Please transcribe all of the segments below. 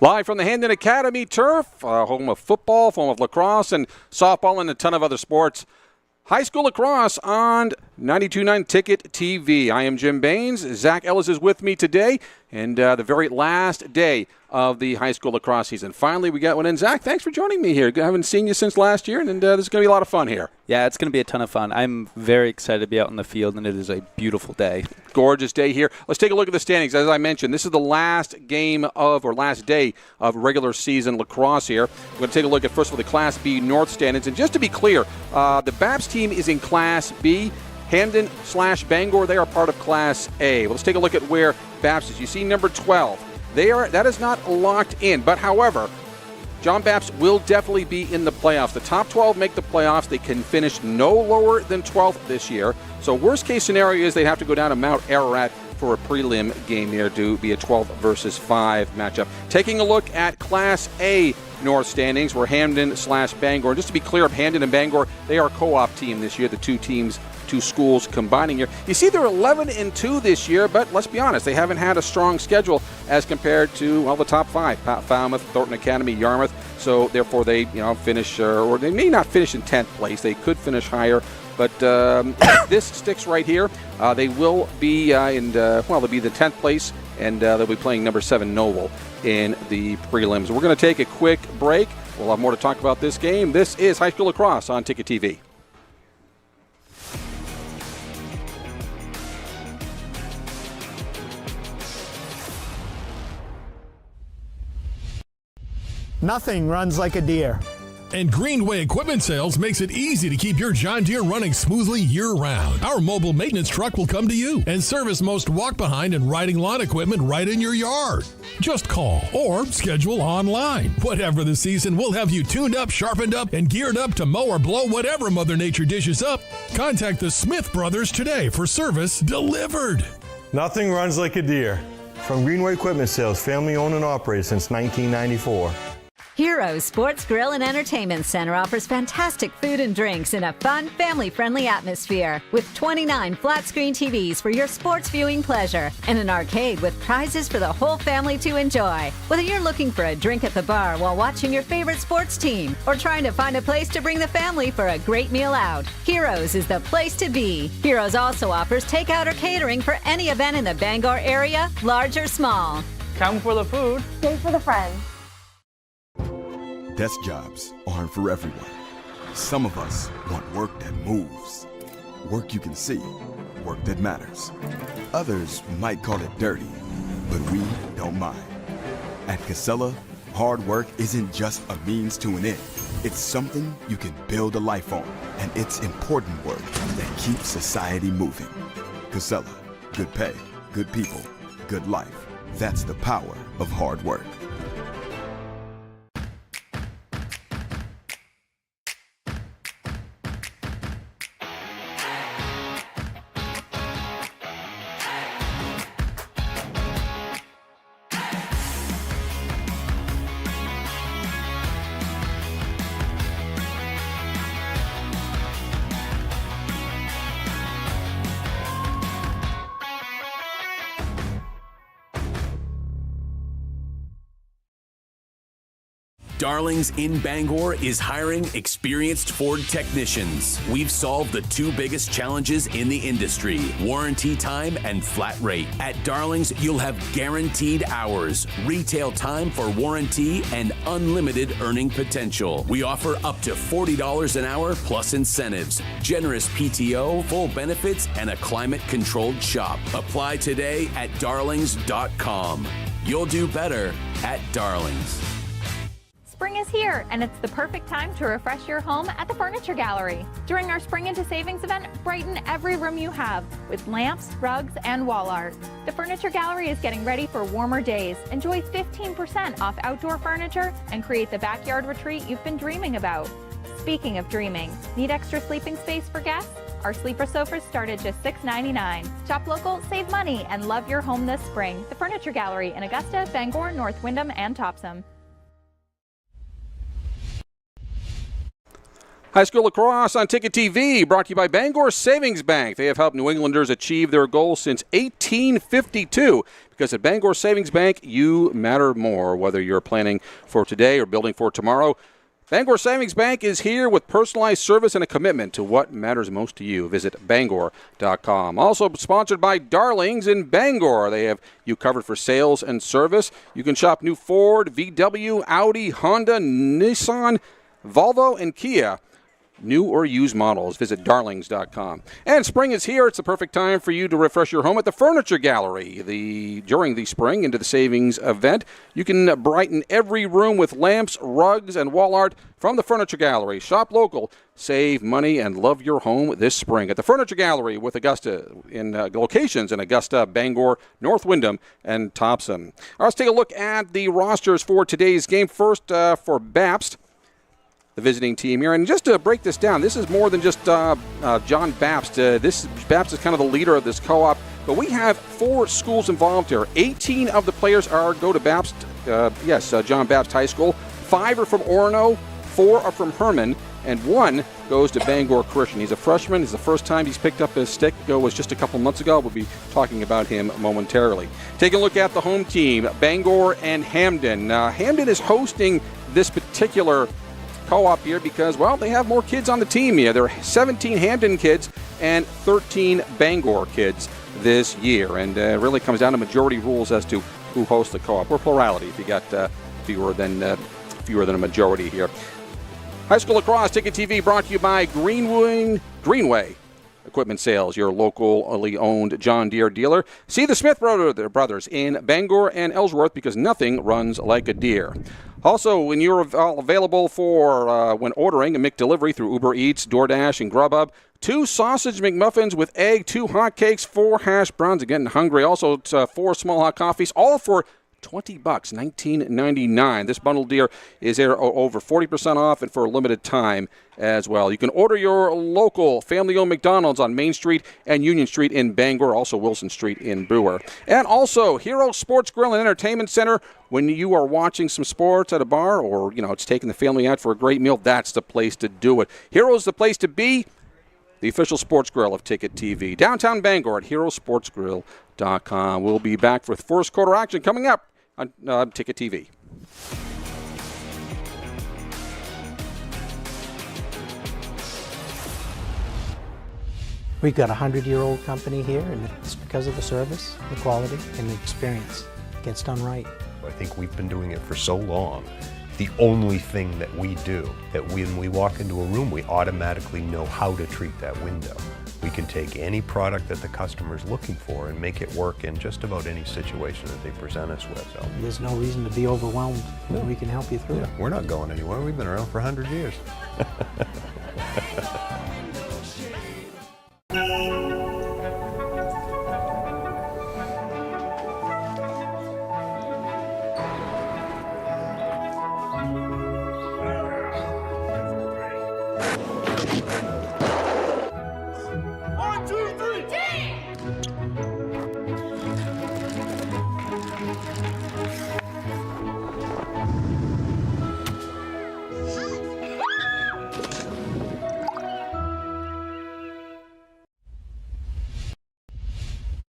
Live from the Hampden Academy turf, home of football, home of lacrosse, and softball, and a ton of other sports. High school lacrosse on 92.9 Ticket TV. I am Jim Baines. Zach Ellis is with me today, and the very last day of the high school lacrosse season. Finally, we got one in. Zach, thanks for joining me here. I haven't seen you since last year, and this is going to be a lot of fun here. Yeah, it's going to be a ton of fun. I'm very excited to be out in the field, and it is a beautiful day. Gorgeous day here. Let's take a look at the standings. As I mentioned, this is the last last day of regular season lacrosse here. We're going to take a look at, first of all, the Class B North standings. And just to be clear, the Bapst team is in Class B. Hampden/Bangor, they are part of Class A. Well, let's take a look at where Bapst is. You see number 12. That is not locked in, but however, John Bapst will definitely be in the playoffs. The top 12 make the playoffs. They can finish no lower than 12th this year. So worst case scenario is they'd have to go down to Mount Ararat for a prelim game there to be a 12 versus 5 matchup. Taking a look at Class A North standings, where Hampden/Bangor. Just to be clear, Hampden and Bangor, they are a co-op team this year, the two schools combining here. You see, they're 11-2 this year, but let's be honest, they haven't had a strong schedule as compared to, well, the top 5: Falmouth, Thornton Academy, Yarmouth. So therefore, they finish, or they may not finish in 10th place. They could finish higher. But if this sticks right here, they will be they'll be the 10th place, and they'll be playing number 7 Noble in the prelims. We're going to take a quick break. We'll have more to talk about this game. This is High School Lacrosse on Ticket TV. Nothing runs like a deer. And Greenway Equipment Sales makes it easy to keep your John Deere running smoothly year-round. Our mobile maintenance truck will come to you and service most walk-behind and riding lawn equipment right in your yard. Just call or schedule online. Whatever the season, we'll have you tuned up, sharpened up, and geared up to mow or blow whatever Mother Nature dishes up. Contact the Smith Brothers today for service delivered. Nothing runs like a deer. From Greenway Equipment Sales, family owned and operated since 1994. Heroes Sports Grill and Entertainment Center offers fantastic food and drinks in a fun, family-friendly atmosphere with 29 flat-screen TVs for your sports viewing pleasure and an arcade with prizes for the whole family to enjoy. Whether you're looking for a drink at the bar while watching your favorite sports team or trying to find a place to bring the family for a great meal out, Heroes is the place to be. Heroes also offers takeout or catering for any event in the Bangor area, large or small. Come for the food. Stay for the friends. Desk jobs aren't for everyone. Some of us want work that moves, work you can see, work that matters. Others might call it dirty, but we don't mind. At Casella, hard work isn't just a means to an end. It's something you can build a life on, and it's important work that keeps society moving. Casella, good pay, good people, good life. That's the power of hard work. Darlings in Bangor is hiring experienced Ford technicians. We've solved the two biggest challenges in the industry: warranty time and flat rate. At Darlings, you'll have guaranteed hours, retail time for warranty, and unlimited earning potential. We offer up to $40 an hour plus incentives, generous PTO, full benefits, and a climate-controlled shop. Apply today at darlings.com. You'll do better at Darlings. Spring is here, and it's the perfect time to refresh your home at the Furniture Gallery. During our Spring into Savings event, brighten every room you have with lamps, rugs, and wall art. The Furniture Gallery is getting ready for warmer days. Enjoy 15% off outdoor furniture and create the backyard retreat you've been dreaming about. Speaking of dreaming, need extra sleeping space for guests? Our sleeper sofas start at just $6.99. Shop local, save money, and love your home this spring. The Furniture Gallery in Augusta, Bangor, North Windham, and Topsom. High school lacrosse on Ticket TV, brought to you by Bangor Savings Bank. They have helped New Englanders achieve their goals since 1852. Because at Bangor Savings Bank, you matter more. Whether you're planning for today or building for tomorrow, Bangor Savings Bank is here with personalized service and a commitment to what matters most to you. Visit Bangor.com. Also sponsored by Darlings in Bangor. They have you covered for sales and service. You can shop new Ford, VW, Audi, Honda, Nissan, Volvo, and Kia. New or used models. Visit Darlings.com. And spring is here. It's the perfect time for you to refresh your home at the Furniture Gallery. During the spring into the savings event, you can brighten every room with lamps, rugs, and wall art from the Furniture Gallery. Shop local, save money, and love your home this spring at the Furniture Gallery with Augusta in locations in Augusta, Bangor, North Windham, and Thompson. All right, let's take a look at the rosters for today's game. First for Bapst, the visiting team here. And just to break this down, this is more than just John Bapst. Bapst is kind of the leader of this co-op, but we have 4 schools involved here. 18 of the players go to Bapst, John Bapst High School. 5 are from Orono, 4 are from Herman, and 1 goes to Bangor Christian. He's a freshman. It's the first time he's picked up his stick. It was just a couple months ago. We'll be talking about him momentarily. Taking a look at the home team, Bangor and Hampden. Hampden is hosting this particular co-op here because, well, they have more kids on the team here. There are 17 Hampden kids and 13 Bangor kids this year, and it really comes down to majority rules as to who hosts the co-op, or plurality if you got fewer than a majority here. High school lacrosse Ticket TV brought to you by Greenway Equipment Sales, your locally owned John Deere dealer. See the Smith brothers in Bangor and Ellsworth because nothing runs like a Deere. Also, when you're available for when ordering a McDelivery through Uber Eats, DoorDash, and Grubhub, 2 sausage McMuffins with egg, 2 hot cakes, 4 hash browns. I'm getting hungry. Also, 4 small hot coffees, all for $20, $19.99. This bundle deal is over 40% off and for a limited time as well. You can order your local family-owned McDonald's on Main Street and Union Street in Bangor, also Wilson Street in Brewer. And also, Hero Sports Grill and Entertainment Center. When you are watching some sports at a bar or, it's taking the family out for a great meal, that's the place to do it. Hero's the place to be. The official sports grill of Ticket TV. Downtown Bangor at herosportsgrill.com. We'll be back with first quarter action coming up on Ticket TV. We've got a 100-year-old company here, and it's because of the service, the quality, and the experience. It gets done right. I think we've been doing it for so long. The only thing that we do, that when we walk into a room, we automatically know how to treat that window. We can take any product that the customer's looking for and make it work in just about any situation that they present us with. So there's no reason to be overwhelmed. No. We can help you through it. We're not going anywhere. We've been around for 100 years.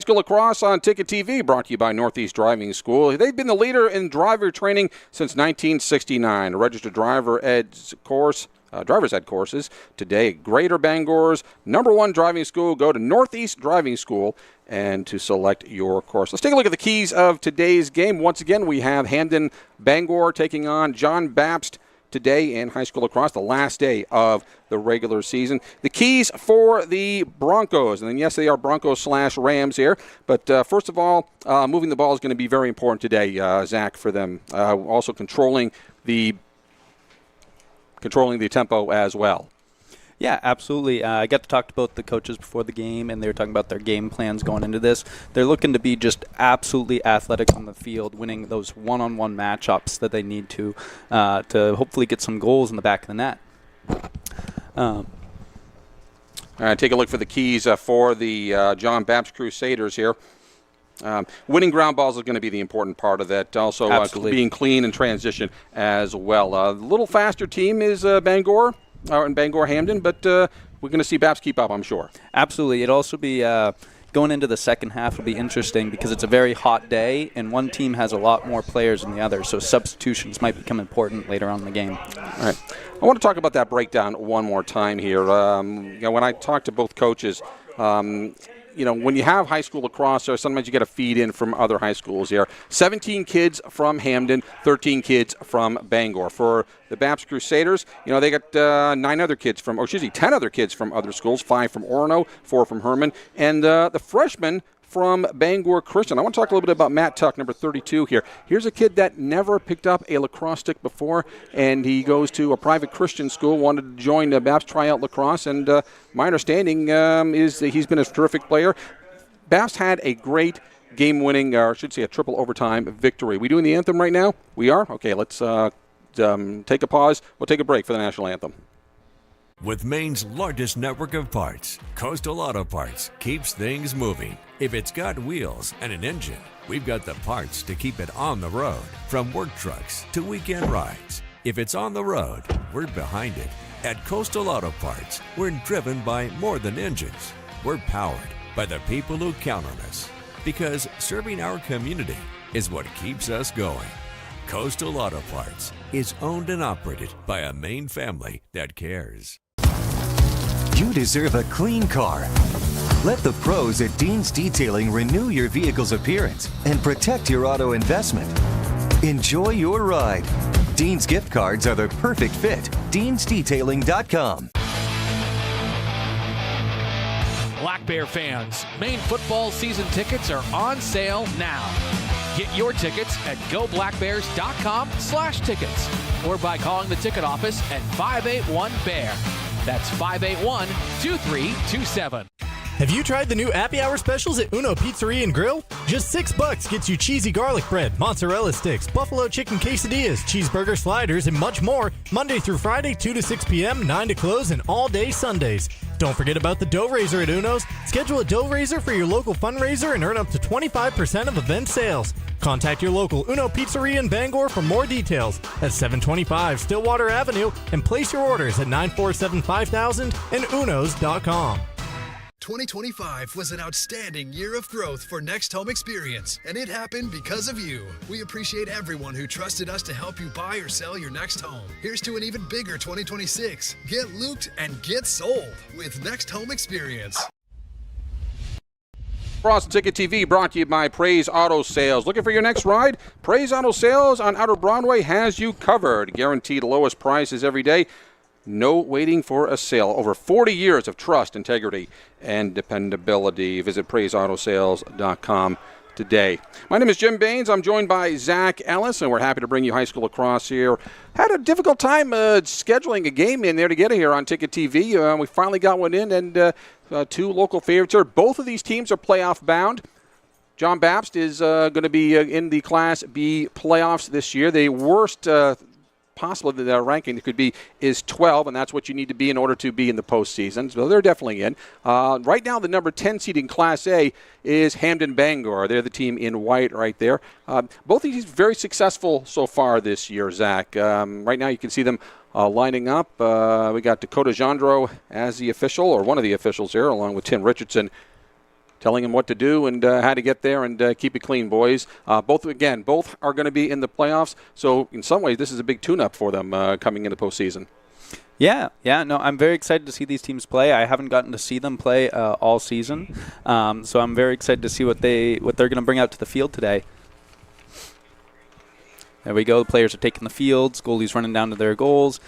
Lacrosse on Ticket TV, brought to you by Northeast Driving School. They've been the leader in driver training since 1969. A registered driver's ed courses today. Greater Bangor's #1 driving school. Go to Northeast Driving School and to select your course. Let's take a look at the keys of today's game. Once again, we have Hampden Bangor taking on John Bapst today in high school lacrosse, the last day of the regular season. The keys for the Broncos, and then yes, they are Broncos/Rams here, but first of all, moving the ball is going to be very important today, Zach, for them. Also controlling the tempo as well. Yeah, absolutely. I got to talk to both the coaches before the game, and they were talking about their game plans going into this. They're looking to be just absolutely athletic on the field, winning those one-on-one matchups that they need to hopefully get some goals in the back of the net. All right, take a look for the keys for the John Bapst Crusaders here. Winning ground balls is going to be the important part of that. Also, being clean in transition as well. A little faster team is Bangor. in Bangor Hampden, but we're going to see Bapst keep up, I'm sure. Absolutely. It'll also be going into the second half will be interesting because it's a very hot day, and one team has a lot more players than the other, so substitutions might become important later on in the game. All right. I want to talk about that breakdown one more time here. When I talk to both coaches, when you have high school lacrosse, sometimes you get a feed in from other high schools here. 17 kids from Hampden, 13 kids from Bangor. For the Bapst Crusaders, they got 10 other kids from other schools, 5 from Orono, 4 from Herman, and the freshmen from Bangor Christian. I want to talk a little bit about Matt Tuck, number 32 here. Here's a kid that never picked up a lacrosse stick before, and he goes to a private Christian school, wanted to join Bapst tryout lacrosse, and my understanding is that he's been a terrific player. Bapst had a great game-winning, or I should say a triple overtime victory. We doing the anthem right now? We are? Okay, let's take a pause. We'll take a break for the national anthem. With Maine's largest network of parts, Coastal Auto Parts keeps things moving. If it's got wheels and an engine, we've got the parts to keep it on the road. From work trucks to weekend rides. If it's on the road, we're behind it. At Coastal Auto Parts, we're driven by more than engines. We're powered by the people who count on us. Because serving our community is what keeps us going. Coastal Auto Parts is owned and operated by a Maine family that cares. You deserve a clean car. Let the pros at Dean's Detailing renew your vehicle's appearance and protect your auto investment. Enjoy your ride. Dean's gift cards are the perfect fit. DeansDetailing.com. Black Bear fans, Maine football season tickets are on sale now. Get your tickets at goblackbears.com/tickets or by calling the ticket office at 581-BEAR. That's 581-2327. Have you tried the new Happy Hour specials at Uno Pizzeria and Grill? Just $6 gets you cheesy garlic bread, mozzarella sticks, buffalo chicken quesadillas, cheeseburger sliders, and much more, Monday through Friday, 2 to 6 p.m., 9 to close, and all day Sundays. Don't forget about the dough raiser at Uno's. Schedule a dough raiser for your local fundraiser and earn up to 25% of event sales. Contact your local Uno Pizzeria in Bangor for more details at 725 Stillwater Avenue and place your orders at 947-5000 and unos.com. 2025 was an outstanding year of growth for Next Home Experience, and it happened because of you. We appreciate everyone who trusted us to help you buy or sell your next home. Here's to an even bigger 2026. Get looped and get sold with Next Home Experience. Cross Ticket TV brought to you by Praise Auto Sales. Looking for your next ride? Praise Auto Sales on Outer Broadway has you covered. Guaranteed lowest prices every day. No waiting for a sale. Over 40 years of trust, integrity, and dependability. Visit PraiseAutoSales.com today. My name is Jim Baines. I'm joined by Zach Ellis, and we're happy to bring you high school lacrosse here. Had a difficult time scheduling a game in there to get it here on Ticket TV. We finally got one in, and two local favorites here. Both of these teams are playoff bound. John Bapst is going to be in the Class B playoffs this year. The worst possible that their ranking could be is 12, and that's what you need to be in order to be in the postseason. So they're definitely in. Right now, the number 10 seed in Class A is Hampden Bangor. They're the team in white right there. Both of these very successful so far this year, Zach. Right now, you can see them lining up. We got Dakota Gendro as the official, or one of the officials here, along with Tim Richardson, telling him what to do and how to get there and keep it clean, boys. Both are going to be in the playoffs, so in some ways this is a big tune-up for them coming into postseason. Yeah, no, I'm very excited to see these teams play. I haven't gotten to see them play all season, so I'm very excited to see what they're going to bring out to the field today. There we go. The players are taking the fields. Goalies running down to their goals.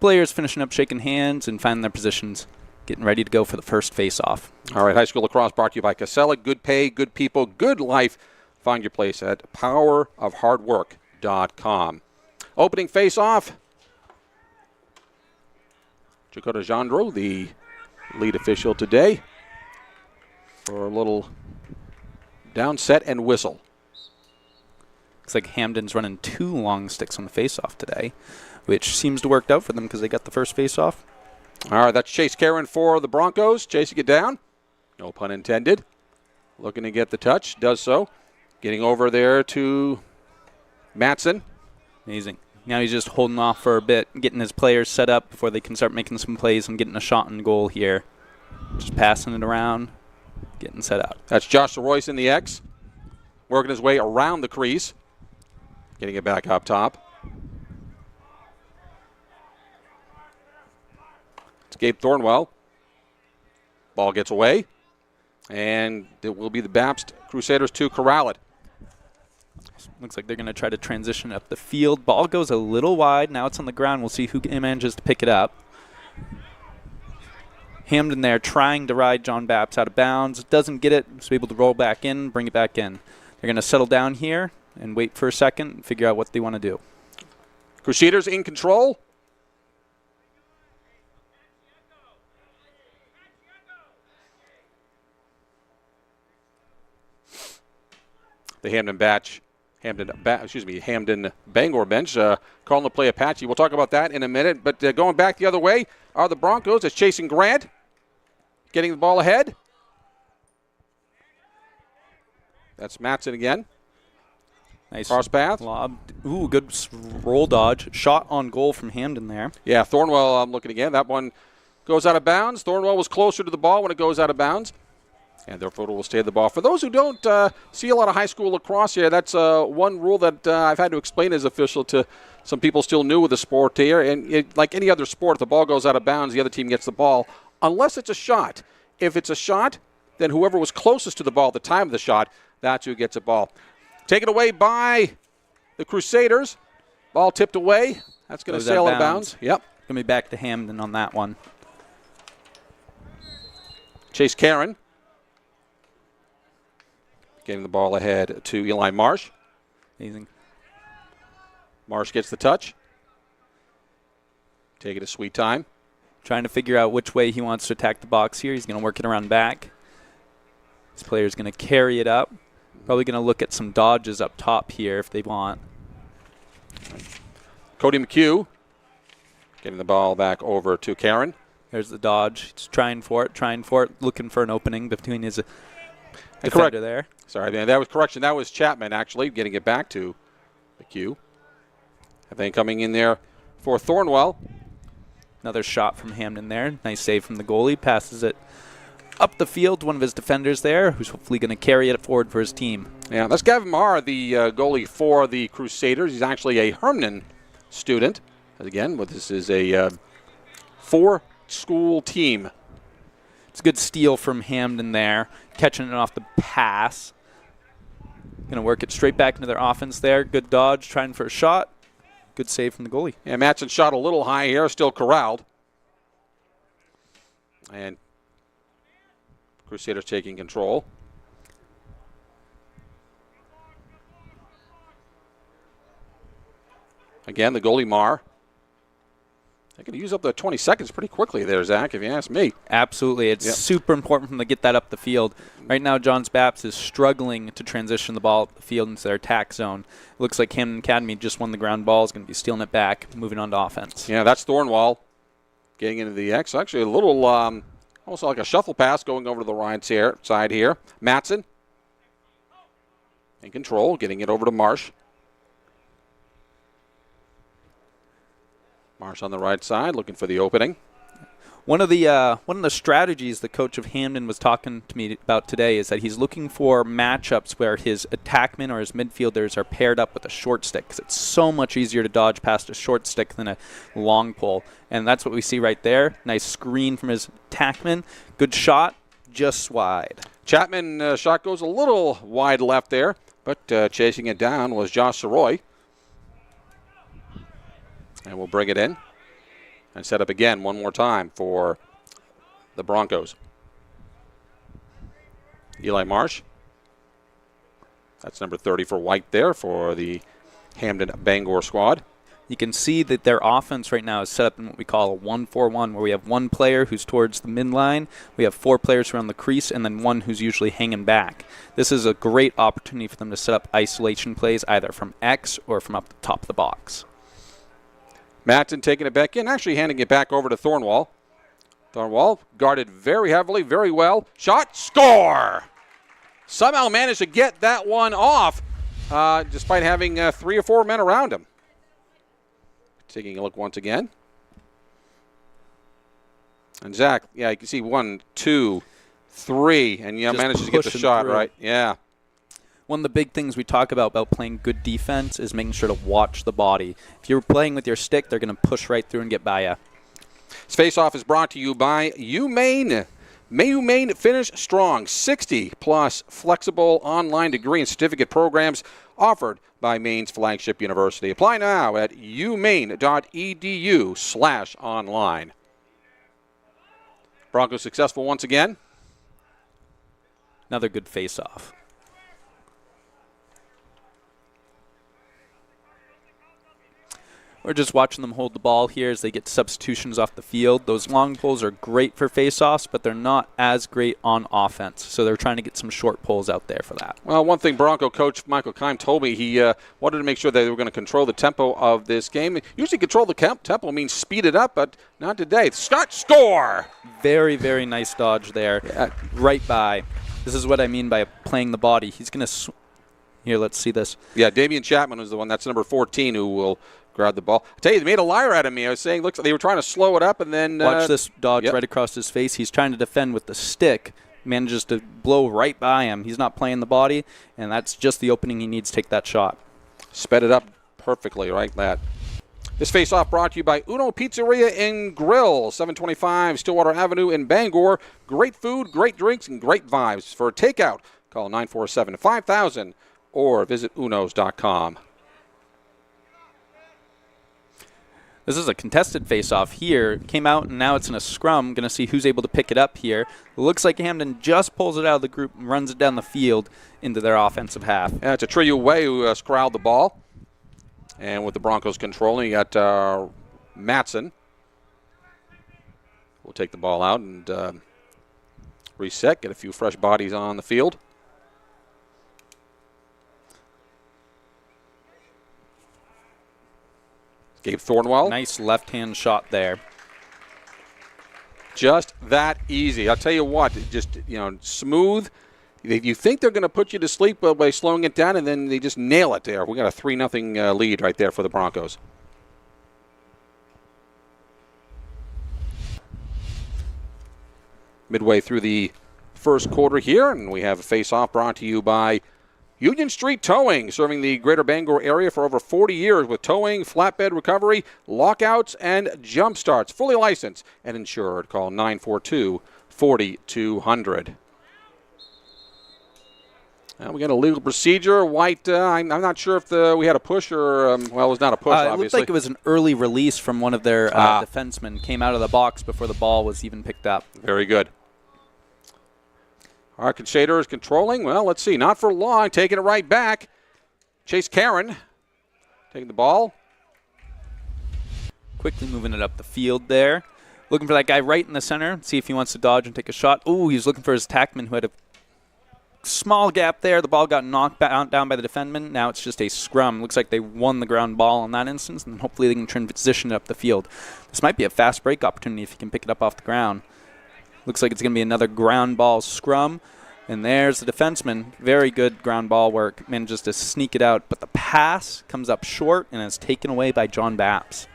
Players finishing up, shaking hands, and finding their positions, getting ready to go for the first face-off. All right, high school lacrosse brought to you by Casella. Good pay, good people, good life. Find your place at powerofhardwork.com. Opening face-off. Dakota Gendro, the lead official today, for a little down set and whistle. Looks like Hampden's running 2 long sticks on the face-off today, which seems to work out for them because they got the first face-off. All right, that's Chase Karen for the Broncos. Chasing it down. No pun intended. Looking to get the touch. Does so. Getting over there to Matson. Amazing. Now he's just holding off for a bit, getting his players set up before they can start making some plays and getting a shot on goal here. Just passing it around, getting set up. That's Josh Royce in the X, working his way around the crease, getting it back up top. It's Gabe Thornwell. Ball gets away, and it will be the Bapst Crusaders to corral it. Looks like they're going to try to transition up the field. Ball goes a little wide. Now it's on the ground. We'll see who manages to pick it up. Hampden there trying to ride John Bapst out of bounds. Doesn't get it. So able to roll back in, bring it back in. They're going to settle down here and wait for a second and figure out what they want to do. Crusaders in control. The Hampden Bangor bench calling the play Apache. We'll talk about that in a minute. But going back the other way are the Broncos. It's Chasing Grant getting the ball ahead. That's Matson again. Nice cross path. Lob. Ooh, good roll dodge. Shot on goal from Hampden there. Yeah, Thornwell, I'm looking again. That one goes out of bounds. Thornwell was closer to the ball when it goes out of bounds. And therefore will stay the ball. For those who don't see a lot of high school lacrosse here, that's one rule that I've had to explain as official to some people still new with the sport here. And like any other sport, if the ball goes out of bounds, the other team gets the ball, unless it's a shot. If it's a shot, then whoever was closest to the ball at the time of the shot, that's who gets a ball. Taken away by the Crusaders. Ball tipped away. That's going to sail out of bounds. Yep. Going to be back to Hampden on that one. Chase Karen. Getting the ball ahead to Eli Marsh. Amazing. Marsh gets the touch. Taking a sweet time. Trying to figure out which way he wants to attack the box here. He's going to work it around back. This player's going to carry it up. Probably going to look at some dodges up top here if they want. Cody McHugh getting the ball back over to Karen. There's the dodge. He's trying for it, looking for an opening between his defender there. Sorry, man, that was correction. That was Chapman, actually, getting it back to McHugh. And then coming in there for Thornwell. Another shot from Hampden there. Nice save from the goalie. Passes it up the field to one of his defenders there, who's hopefully going to carry it forward for his team. Yeah, that's Gavin Marr, the goalie for the Crusaders. He's actually a Herndon student. Again, this is a four-school team. It's a good steal from Hampden there, catching it off the pass. Going to work it straight back into their offense there. Good dodge, trying for a shot. Good save from the goalie. Yeah, Matson shot a little high here, still corralled. And Crusaders taking control. Again, the goalie Marr. They're going to use up the 20 seconds pretty quickly there, Zach, if you ask me. Absolutely. It's super important for them to get that up the field. Right now, Johns Bapst is struggling to transition the ball up the field into their attack zone. It looks like Hampden Academy just won the ground ball, is going to be stealing it back, moving on to offense. Yeah, that's Thornwell getting into the X. Actually, a little almost like a shuffle pass going over to the right side here. Matson in control, getting it over to Marsh. Marsh on the right side, looking for the opening. One of the strategies the coach of Hampden was talking to me about today is that he's looking for matchups where his attackmen or his midfielders are paired up with a short stick, because it's so much easier to dodge past a short stick than a long pole. And that's what we see right there. Nice screen from his attackman. Good shot, just wide. Chapman shot goes a little wide left there, but chasing it down was Josh Soroy. And we'll bring it in and set up again one more time for the Broncos. Eli Marsh. That's number 30 for White there for the Hampden Bangor squad. You can see that their offense right now is set up in what we call a 1-4-1, where we have one player who's towards the midline, we have four players around the crease, and then one who's usually hanging back. This is a great opportunity for them to set up isolation plays either from X or from up the top of the box. Matson taking it back in, actually handing it back over to Thornwell. Thornwell guarded very heavily, very well. Shot, score! Somehow managed to get that one off despite having 3 or 4 men around him. taking a look once again. And Zach, yeah, you can see 1, 2, 3, and manages to get the shot through. right. Yeah. One of the big things we talk about playing good defense is making sure to watch the body. If you're playing with your stick, they're going to push right through and get by you. This face-off is brought to you by Maine. Maine finish strong. 60-plus flexible online degree and certificate programs offered by Maine's flagship university. Apply now at umaine.edu/online. Broncos successful once again. Another good face-off. We're just watching them hold the ball here as they get substitutions off the field. Those long pulls are great for face-offs, but they're not as great on offense. So they're trying to get some short pulls out there for that. Well, one thing Bronco coach Michael Keim told me, he wanted to make sure they were going to control the tempo of this game. Usually control the tempo means speed it up, but not today. Score! Very, very nice dodge there. Yeah. Right by. This is what I mean by playing the body. He's going to... Here, let's see this. Yeah, Damian Chapman was the one. That's number 14 who will... grab the ball. I tell you, they made a liar out of me. I was saying, looks like they were trying to slow it up, and then watch this dodge right across his face. He's trying to defend with the stick, manages to blow right by him. He's not playing the body, and that's just the opening he needs to take that shot. Sped it up perfectly, right? That. This face-off brought to you by Uno Pizzeria and Grill, 725 Stillwater Avenue in Bangor. Great food, great drinks, and great vibes. For takeout, call 947-5000 or visit unos.com. This is a contested face-off here. Came out, and now it's in a scrum. Going to see who's able to pick it up here. It looks like Hampden just pulls it out of the group and runs it down the field into their offensive half. Yeah, it's a Triyu Way who corralled the ball. And with the Broncos controlling, you got Matson. We'll take the ball out and reset, get a few fresh bodies on the field. Gabe Thornwell. Nice left-hand shot there. Just that easy. I'll tell you what, just, smooth. You think they're going to put you to sleep by slowing it down, and then they just nail it there. We got a 3-0 lead right there for the Broncos. Midway through the first quarter here, and we have a face-off brought to you by Union Street Towing, serving the greater Bangor area for over 40 years with towing, flatbed recovery, lockouts, and jump starts. Fully licensed and insured. Call 942-4200. We got a legal procedure. White, I'm not sure if we had a push or, it was not a push, obviously. It looked like it was an early release from one of their defensemen. Came out of the box before the ball was even picked up. Very good. Our Crusader is controlling. Well, let's see. Not for long. Taking it right back. Chase Karen taking the ball. Quickly moving it up the field there. Looking for that guy right in the center. See if he wants to dodge and take a shot. Ooh, he was looking for his attackman who had a small gap there. The ball got knocked down by the defenseman. Now it's just a scrum. Looks like they won the ground ball in that instance, and hopefully they can transition it up the field. This might be a fast break opportunity if he can pick it up off the ground. Looks like it's going to be another ground ball scrum. And there's the defenseman. Very good ground ball work. Manages to sneak it out. But the pass comes up short and is taken away by John Bapst.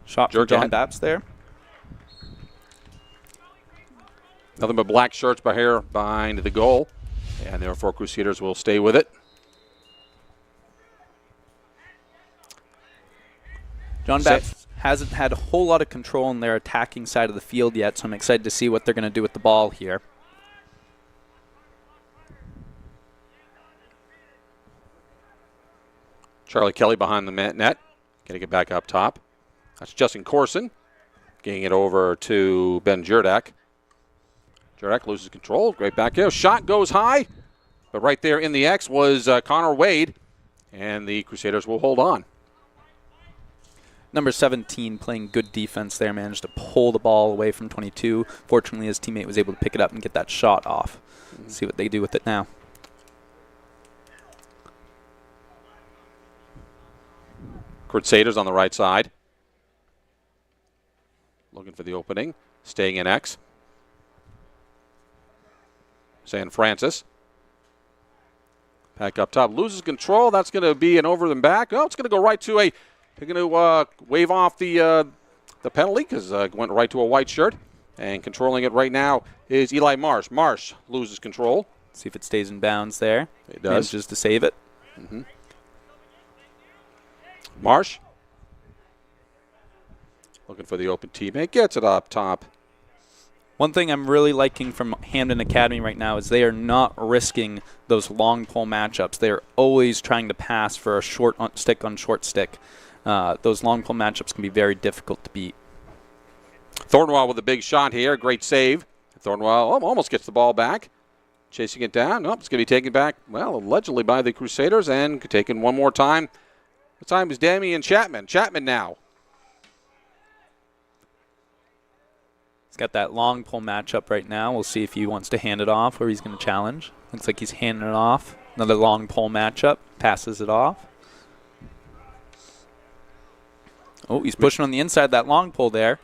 Shot for John Bapst there. Nothing but black shirts behind the goal. And therefore Crusaders will stay with it. John Bapst hasn't had a whole lot of control in their attacking side of the field yet, so I'm excited to see what they're going to do with the ball here. Charlie Kelly behind the net. Going to get back up top. That's Justin Corson. Getting it over to Ben Jurdak. Jurdak loses control. Great back here. Shot goes high. But right there in the X was Connor Wade. And the Crusaders will hold on. Number 17 playing good defense there, managed to pull the ball away from 22. Fortunately, his teammate was able to pick it up and get that shot off. Let's see what they do with it now. Crusaders on the right side. Looking for the opening. Staying in X. San Francis. Back up top. Loses control. That's going to be an over and back. Oh, it's going to go right to a... They're going to wave off the penalty because it went right to a white shirt. And controlling it right now is Eli Marsh. Marsh loses control. See if it stays in bounds there. It does. Manages to save it. Marsh. Looking for the open teammate. Gets it up top. One thing I'm really liking from Hampden Academy right now is they are not risking those long pole matchups. They are always trying to pass for a short stick on short stick. Those long pole matchups can be very difficult to beat. Thornwell with a big shot here. Great save. Thornwell almost gets the ball back. Chasing it down. Nope, it's going to be taken back, well, allegedly by the Crusaders and taken one more time. The time is Damian Chapman. Chapman now. He's got that long pole matchup right now. We'll see if he wants to hand it off or he's going to challenge. Looks like he's handing it off. Another long pole matchup. Passes it off. Oh, he's pushing on the inside that long pole there.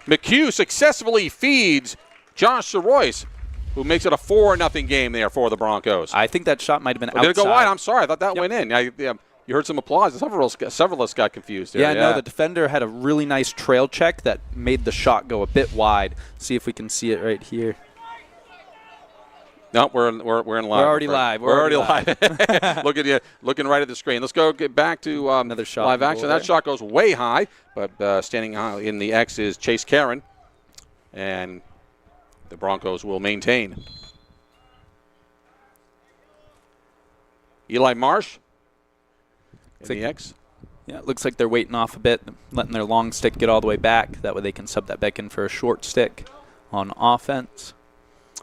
McHugh successfully feeds Josh Royce, who makes it a 4-0 game there for the Broncos. I think that shot might have been outside. Did it go wide? I'm sorry. I thought that went in. You heard some applause. Several of us got confused there. No, the defender had a really nice trail check that made the shot go a bit wide. See if we can see it right here. No, we're in live. We're already live. We're already live. Look at you, looking right at the screen. Let's get back to another shot live action. That shot goes way high, but standing in the X is Chase Karen, and the Broncos will maintain. Eli Marsh in the X. Yeah, it looks like they're waiting off a bit, letting their long stick get all the way back. That way they can sub that back in for a short stick on offense.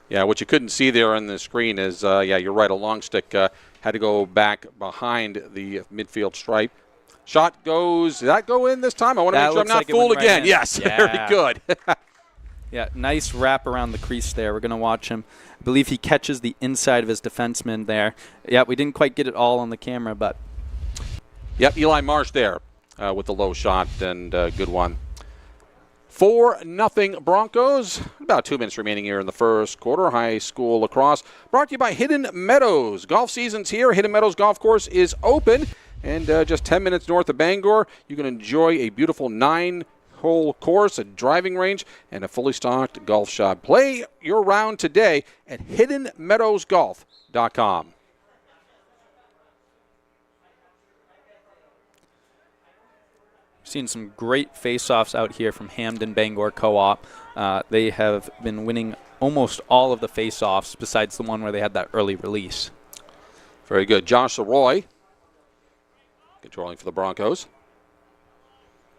Yeah, what you couldn't see there on the screen is, you're right, a long stick had to go back behind the midfield stripe. Shot goes, did that go in this time? I want to make sure I'm not fooled again. Right yes, very good. Yeah, nice wrap around the crease there. We're going to watch him. I believe he catches the inside of his defenseman there. Yeah, we didn't quite get it all on the camera, but. Yep, Eli Marsh there with the low shot and good one. 4-0 Broncos. About 2 minutes remaining here in the first quarter. High school lacrosse brought to you by Hidden Meadows. Golf season's here. Hidden Meadows Golf Course is open. And just 10 minutes north of Bangor, you can enjoy a beautiful 9-hole course, a driving range, and a fully stocked golf shop. Play your round today at hiddenmeadowsgolf.com. Seen some great face-offs out here from Hampden Bangor Co-op. They have been winning almost all of the face-offs besides the one where they had that early release. Very good. Josh Roy controlling for the Broncos.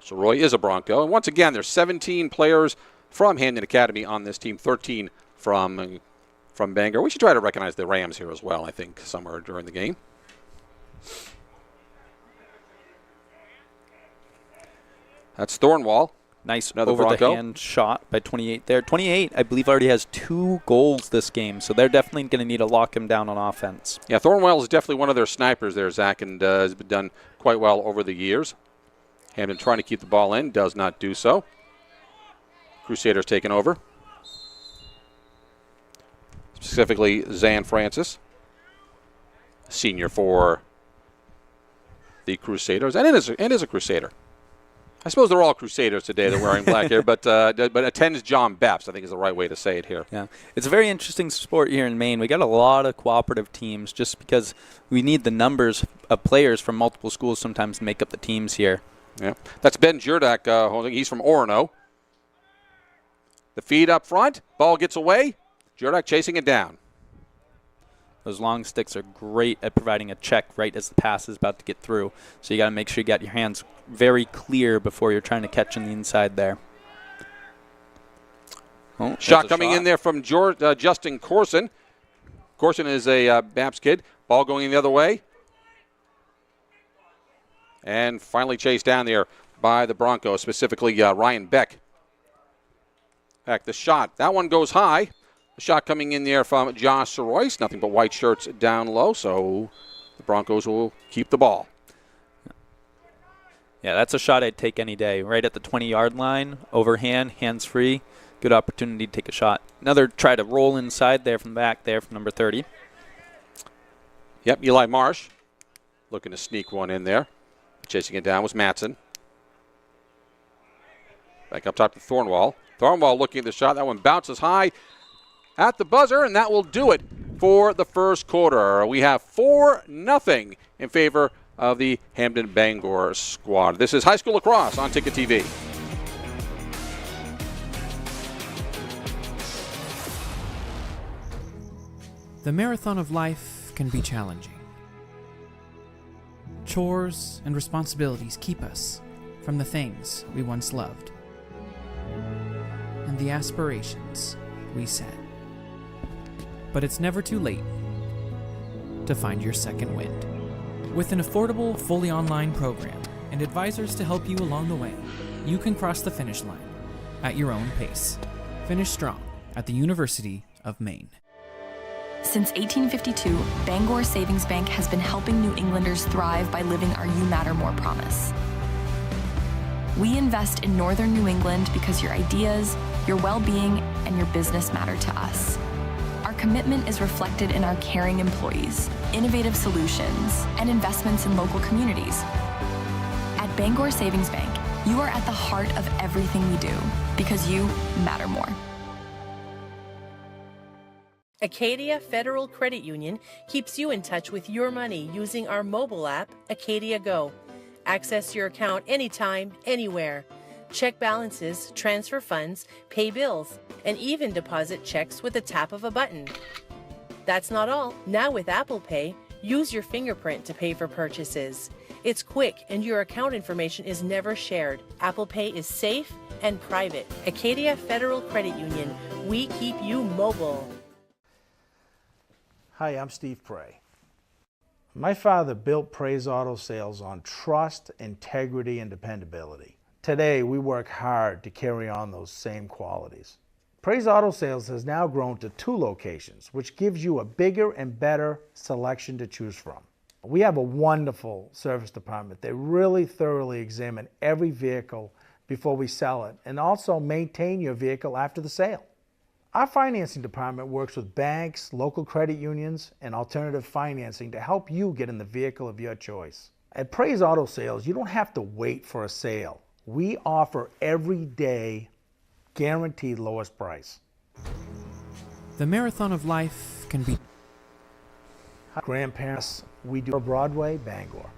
So Roy is a Bronco. And once again, there's 17 players from Hampden Academy on this team, 13 from Bangor. We should try to recognize the Rams here as well, I think, somewhere during the game. That's Thornwell. Nice Another over-the-hand shot by 28 there. 28, I believe, already has 2 goals this game, so they're definitely going to need to lock him down on offense. Yeah, Thornwell is definitely one of their snipers there, Zach, and has been done quite well over the years. Hampden trying to keep the ball in, does not do so. Crusaders taking over. Specifically, Zan Francis, senior for the Crusaders, and is a Crusader. I suppose they're all Crusaders today. They're wearing black here, but attends John Bapst, I think is the right way to say it here. Yeah, it's a very interesting sport here in Maine. We got a lot of cooperative teams just because we need the numbers of players from multiple schools sometimes to make up the teams here. Yeah, that's Ben Jurdak holding. He's from Orono. The feed up front. Ball gets away. Jurdak chasing it down. Those long sticks are great at providing a check right as the pass is about to get through. So you got to make sure you got your hands very clear before you're trying to catch on the inside there. Oh, shot coming in there from Justin Corson. Corson is a Bapst kid. Ball going the other way. And finally chased down there by the Broncos, specifically Ryan Beck. Back the shot. That one goes high. The shot coming in there from Josh Royce. Nothing but white shirts down low, so the Broncos will keep the ball. Yeah, that's a shot I'd take any day. Right at the 20-yard line, overhand, hands-free. Good opportunity to take a shot. Another try to roll inside there from back there from number 30. Yep, Eli Marsh looking to sneak one in there. Chasing it down was Mattson. Back up top to Thornwall. Thornwall looking at the shot. That one bounces high at the buzzer, and that will do it for the first quarter. We have 4-0 in favor of the Hampden Bangor squad. This is high school lacrosse on Ticket TV. The marathon of life can be challenging. Chores and responsibilities keep us from the things we once loved and the aspirations we set. But it's never too late to find your second wind. With an affordable, fully online program and advisors to help you along the way, you can cross the finish line at your own pace. Finish strong at the University of Maine. Since 1852, Bangor Savings Bank has been helping New Englanders thrive by living our You Matter More promise. We invest in Northern New England because your ideas, your well-being, and your business matter to us. Our commitment is reflected in our caring employees, innovative solutions, and investments in local communities. At Bangor Savings Bank, you are at the heart of everything we do because you matter more. Acadia Federal Credit Union keeps you in touch with your money using our mobile app, Acadia Go. Access your account anytime, anywhere. Check balances, transfer funds, pay bills, and even deposit checks with the tap of a button. That's not all. Now with Apple Pay, use your fingerprint to pay for purchases. It's quick and your account information is never shared. Apple Pay is safe and private. Acadia Federal Credit Union. We keep you mobile. Hi, I'm Steve Prey. My father built Prey's Auto Sales on trust, integrity, and dependability. Today, we work hard to carry on those same qualities. Prey's Auto Sales has now grown to 2 locations, which gives you a bigger and better selection to choose from. We have a wonderful service department. They really thoroughly examine every vehicle before we sell it and also maintain your vehicle after the sale. Our financing department works with banks, local credit unions, and alternative financing to help you get in the vehicle of your choice. At Prey's Auto Sales, you don't have to wait for a sale. We offer every day guaranteed lowest price. The marathon of life can be... Grandparents, we do Broadway, Bangor.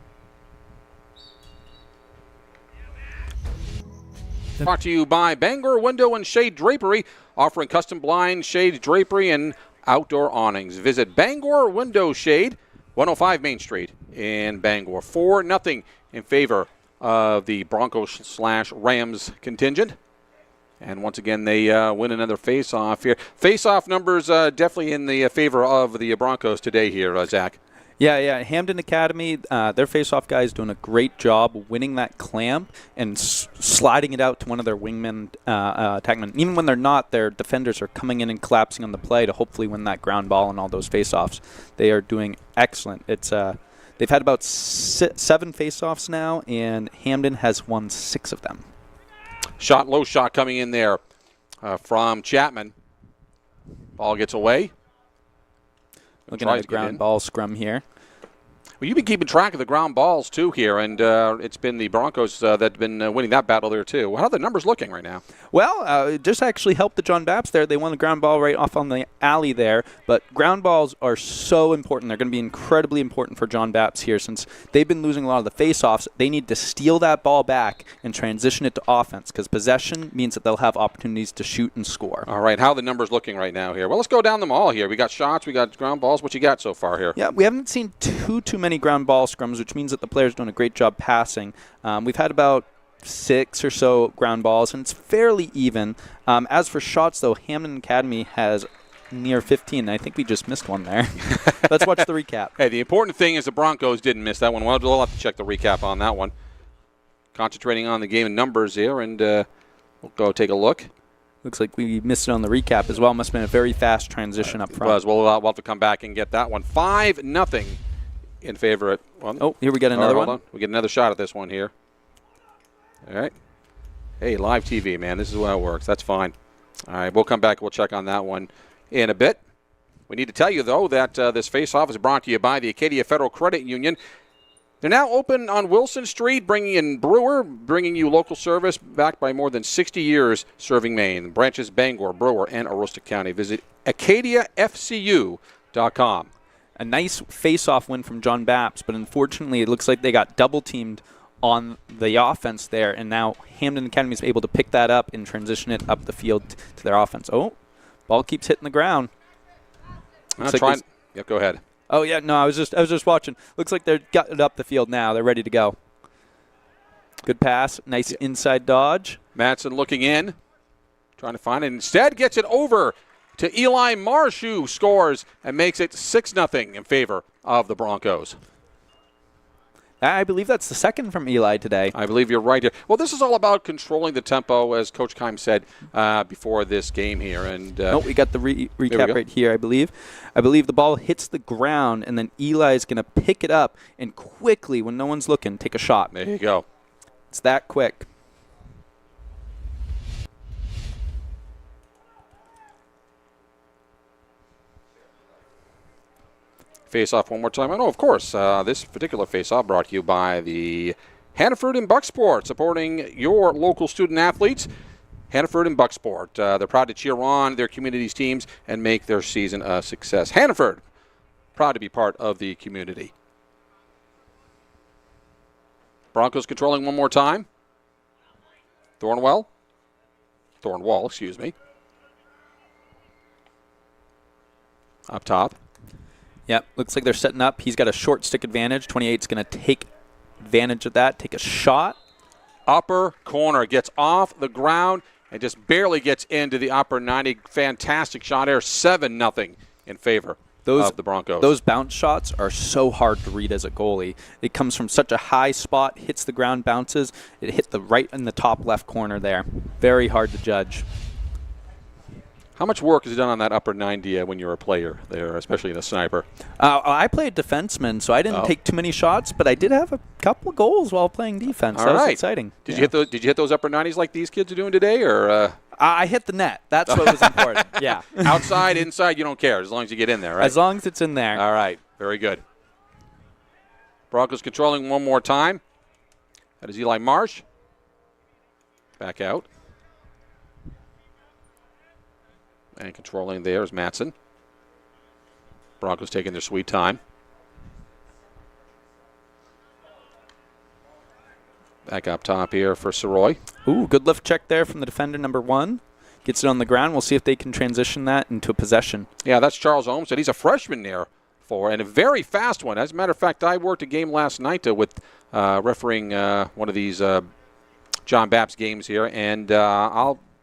Brought to you by Bangor Window and Shade Drapery, offering custom blind, shade drapery, and outdoor awnings. Visit Bangor Window Shade, 105 Main Street in Bangor. 4-0 in favor of the Broncos/Rams contingent. And once again, they win another face-off here. Face-off numbers definitely in the favor of the Broncos today here, Zach. Yeah. Hampden Academy, their face-off guy is doing a great job winning that clamp and sliding it out to one of their wingmen, attackmen. Even when they're not, their defenders are coming in and collapsing on the play to hopefully win that ground ball and all those face-offs. They are doing excellent. It's they've had about 7 face-offs now, and Hampden has won 6 of them. Low shot coming in there from Chapman. Ball gets away. Looking at the ground ball scrum here. Well, you've been keeping track of the ground balls, too, here, and it's been the Broncos that have been winning that battle there, too. How are the numbers looking right now? Well, it just actually helped the John Bapst there. They won the ground ball right off on the alley there, but ground balls are so important. They're going to be incredibly important for John Bapst here since they've been losing a lot of the face-offs. They need to steal that ball back and transition it to offense because possession means that they'll have opportunities to shoot and score. All right, how are the numbers looking right now here? Well, let's go down them all here. We got shots, we got ground balls. What you got so far here? Yeah, we haven't seen too many ground ball scrums, which means that the players are doing a great job passing. We've had about 6 or so ground balls, and it's fairly even. As for shots, though, Hampden Academy has near 15. I think we just missed one there. Let's watch the recap. Hey, the important thing is the Broncos didn't miss that one. We'll have to check the recap on that one. Concentrating on the game and numbers here, and we'll go take a look. Looks like we missed it on the recap as well. Must have been a very fast transition up front. It was. We'll have to come back and get that one. 5-0 in favor of... Well, here we get another one. Hold on. We get another shot at this one here. All right. Hey, live TV, man. This is how it works. That's fine. All right, we'll come back. We'll check on that one in a bit. We need to tell you, though, that this face-off is brought to you by the Acadia Federal Credit Union. They're now open on Wilson Street, bringing in Brewer, bringing you local service backed by more than 60 years serving Maine. Branches Bangor, Brewer, and Aroostook County. Visit acadiafcu.com. A nice face-off win from John Bapst, but unfortunately it looks like they got double-teamed on the offense there, and now Hampden Academy is able to pick that up and transition it up the field to their offense. Oh, ball keeps hitting the ground. Yep, go ahead. Oh yeah, no, I was just watching. Looks like they're got it up the field now. They're ready to go. Good pass, nice inside dodge. Madsen looking in, trying to find it. Instead, gets it over to Eli Marsh, who scores and makes it 6-0 in favor of the Broncos. I believe that's the second from Eli today. I believe you're right here. Well, this is all about controlling the tempo, as Coach Keim said before this game here. And we got the recap right here, I believe. I believe the ball hits the ground, and then Eli is going to pick it up and quickly, when no one's looking, take a shot. There you go. It's that quick. Face-off one more time. I know, of course, this particular face-off brought to you by the Hannaford and Bucksport, supporting your local student-athletes. Hannaford and Bucksport. They're proud to cheer on their community's teams and make their season a success. Hannaford, proud to be part of the community. Broncos controlling one more time. Thornwall, excuse me. Up top. Yep, looks like they're setting up. He's got a short stick advantage. 28's going to take advantage of that, take a shot. Upper corner, gets off the ground and just barely gets into the upper 90. Fantastic shot there, 7-0 in favor of the Broncos. Those bounce shots are so hard to read as a goalie. It comes from such a high spot, hits the ground, bounces. It hit the right in the top left corner there. Very hard to judge. How much work is done on that upper 90 when you're a player there, especially in a sniper? I played defenseman, so I didn't take too many shots, but I did have a couple of goals while playing defense. That was exciting. Did you hit those upper 90s like these kids are doing today, or? I hit the net. That's what was important. Yeah. Outside, inside, you don't care as long as you get in there, right? As long as it's in there. All right. Very good. Broncos controlling one more time. That is Eli Marsh. Back out. And controlling there is Madsen. Broncos taking their sweet time. Back up top here for Soroy. Ooh, good lift check there from the defender, number 1. Gets it on the ground. We'll see if they can transition that into a possession. Yeah, that's Charles Olmsted. He's a freshman there and a very fast one. As a matter of fact, I worked a game last night with refereeing one of these John Bapst games here, and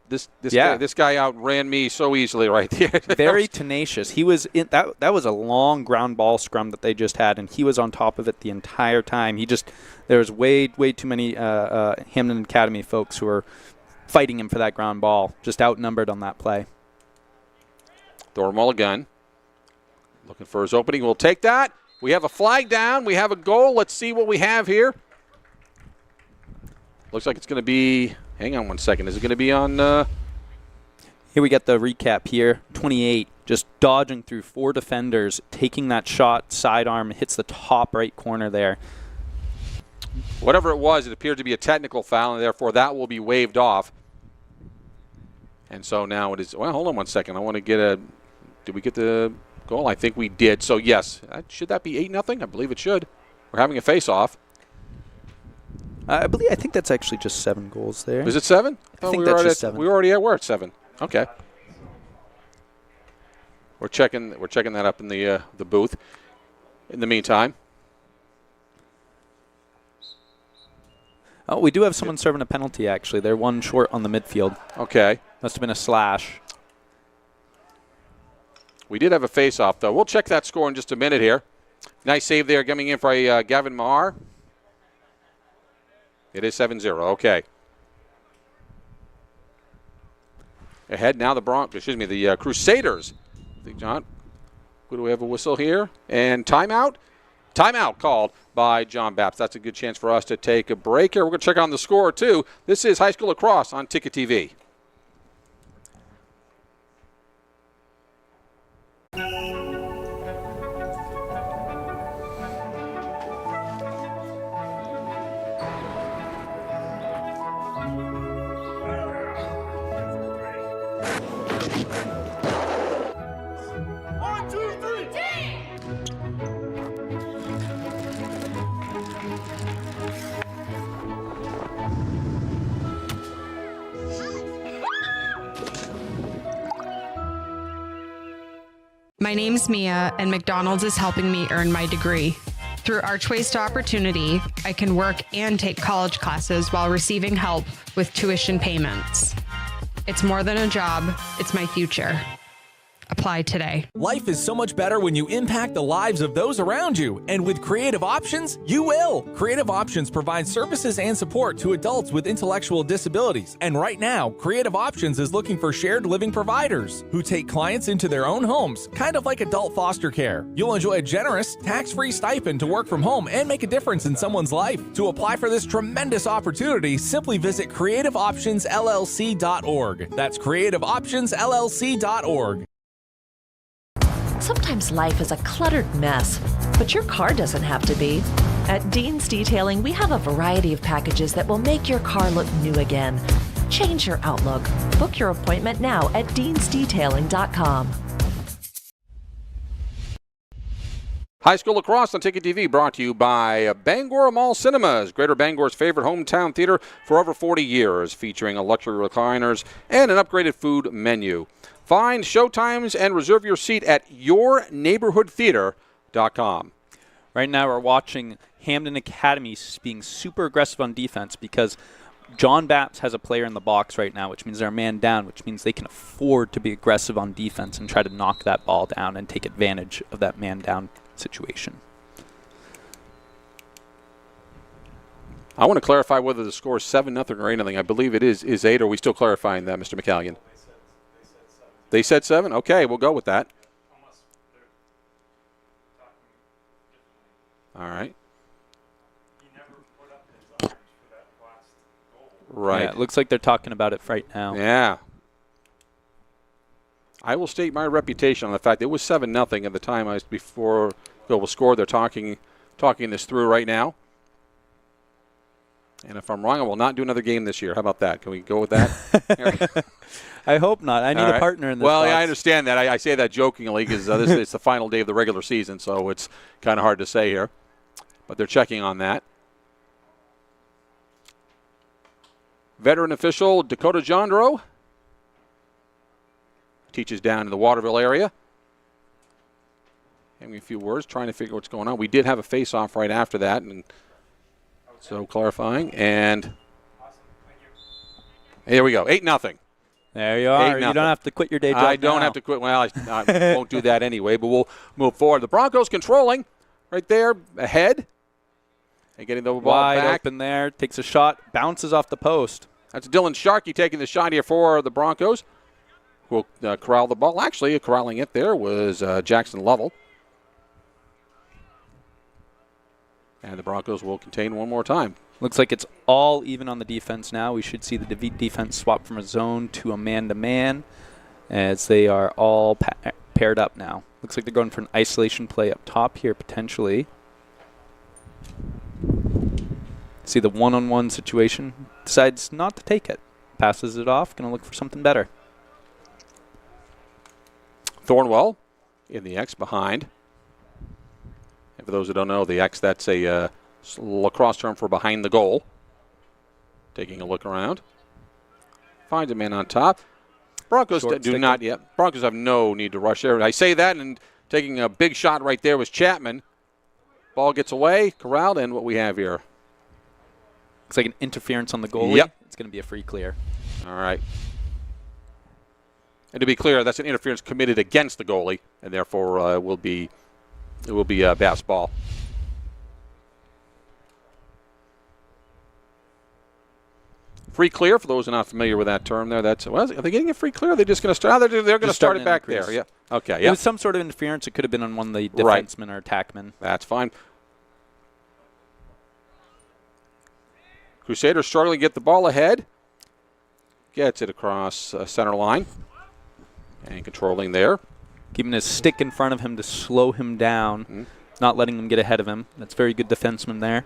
This guy outran me so easily right there. Very tenacious. He was in that was a long ground ball scrum that they just had, and he was on top of it the entire time. There was way too many Hampden Academy folks who were fighting him for that ground ball. Just outnumbered on that play. Thornwall again. Looking for his opening. We'll take that. We have a flag down. We have a goal. Let's see what we have here. Looks like it's going to be... Hang on one second. Is it going to be on... Here we get the recap here. 28, just dodging through 4 defenders, taking that shot, sidearm, hits the top right corner there. Whatever it was, it appeared to be a technical foul, and therefore that will be waived off. And so now it is... Well, hold on one second. I want to get a... Did we get the goal? I think we did. So, yes. Should that be 8-0? I believe it should. We're having a face-off. I think that's actually just 7 goals there. Is it 7? I think that's just 7. We're at 7. Okay. We're checking that up in the booth. In the meantime. Oh, we do have someone serving a penalty, actually. They're 1 short on the midfield. Okay. Must have been a slash. We did have a face-off, though. We'll check that score in just a minute here. Nice save there coming in for Gavin Mahar. It is 7-0. Okay. Ahead now the Crusaders. I think, John, do we have a whistle here? And timeout? Timeout called by John Bapst. That's a good chance for us to take a break here. We're going to check on the score, too. This is High School Lacrosse on Ticket TV. 1, 2, 3, My name's Mia, and McDonald's is helping me earn my degree. Through Archways to Opportunity, I can work and take college classes while receiving help with tuition payments. It's more than a job, it's my future. Apply today. Life is so much better when you impact the lives of those around you. And with Creative Options, you will. Creative Options provides services and support to adults with intellectual disabilities. And right now, Creative Options is looking for shared living providers who take clients into their own homes, kind of like adult foster care. You'll enjoy a generous, tax-free stipend to work from home and make a difference in someone's life. To apply for this tremendous opportunity, simply visit creativeoptionsllc.org. That's creativeoptionsllc.org. Sometimes life is a cluttered mess, but your car doesn't have to be. At Dean's Detailing, we have a variety of packages that will make your car look new again. Change your outlook. Book your appointment now at deansdetailing.com. High School Lacrosse on Ticket TV brought to you by Bangor Mall Cinemas, Greater Bangor's favorite hometown theater for over 40 years, featuring a luxury recliners and an upgraded food menu. Find showtimes and reserve your seat at yourneighborhoodtheater.com. Right now we're watching Hampden Academy being super aggressive on defense because John Bapst has a player in the box right now, which means they're a man down, which means they can afford to be aggressive on defense and try to knock that ball down and take advantage of that man down situation. I want to clarify whether the score is 7-0 or 8-0. I believe it is 8. Are we still clarifying that, Mr. McCallion? They said 7? Okay, we'll go with that. All right. Right. Yeah, it looks like they're talking about it right now. Yeah. I will state my reputation on the fact that it was 7-0 at the time I was before Bill was scored. They're talking this through right now. And if I'm wrong, I will not do another game this year. How about that? Can we go with that? I hope not. I need a partner in this. Well, box. yeah, I understand that. I say that jokingly because it's the final day of the regular season, so it's kind of hard to say here. But they're checking on that. Veteran official Dakota Jondro teaches down in the Waterville area. Having a few words, trying to figure what's going on. We did have a face-off right after that, and so clarifying. And here we go, 8-0. There you are. You don't have to quit your day job I don't now. have to quit. Well, I won't do that anyway, but we'll move forward. The Broncos controlling right there ahead. And getting the ball wide back. open there. Takes a shot. Bounces off the post. That's Dylan Sharkey taking the shot here for the Broncos. Who will corral the ball. Actually, corralling it there was Jackson Lovell. And the Broncos will contain one more time. Looks like it's all even on the defense now. We should see the defense swap from a zone to a man-to-man as they are all paired up now. Looks like they're going for an isolation play up top here potentially. See the one-on-one situation. Decides not to take it. Passes it off. Going to look for something better. Thornwell in the X behind. And for those who don't know, the X, that's a lacrosse term for behind the goal. Taking a look around. Finds a man on top. Broncos do not yet. Broncos have no need to rush there. I say that, and taking a big shot right there was Chapman. Ball gets away, corralled, and what we have here. Looks like an interference on the goalie. Yep. It's going to be a free clear. All right. And to be clear, that's an interference committed against the goalie, and therefore it will be Bapst ball. Free clear, for those who are not familiar with that term there, that's, are they getting a free clear? Or are they just going to start? They're going to start it back there. Yeah. Okay. Yeah. It was some sort of interference. It could have been on one of the defensemen or attackmen. That's fine. Crusaders struggling to get the ball ahead. Gets it across center line. And controlling there. Keeping his stick in front of him to slow him down. Not letting him get ahead of him. That's very good defenseman there.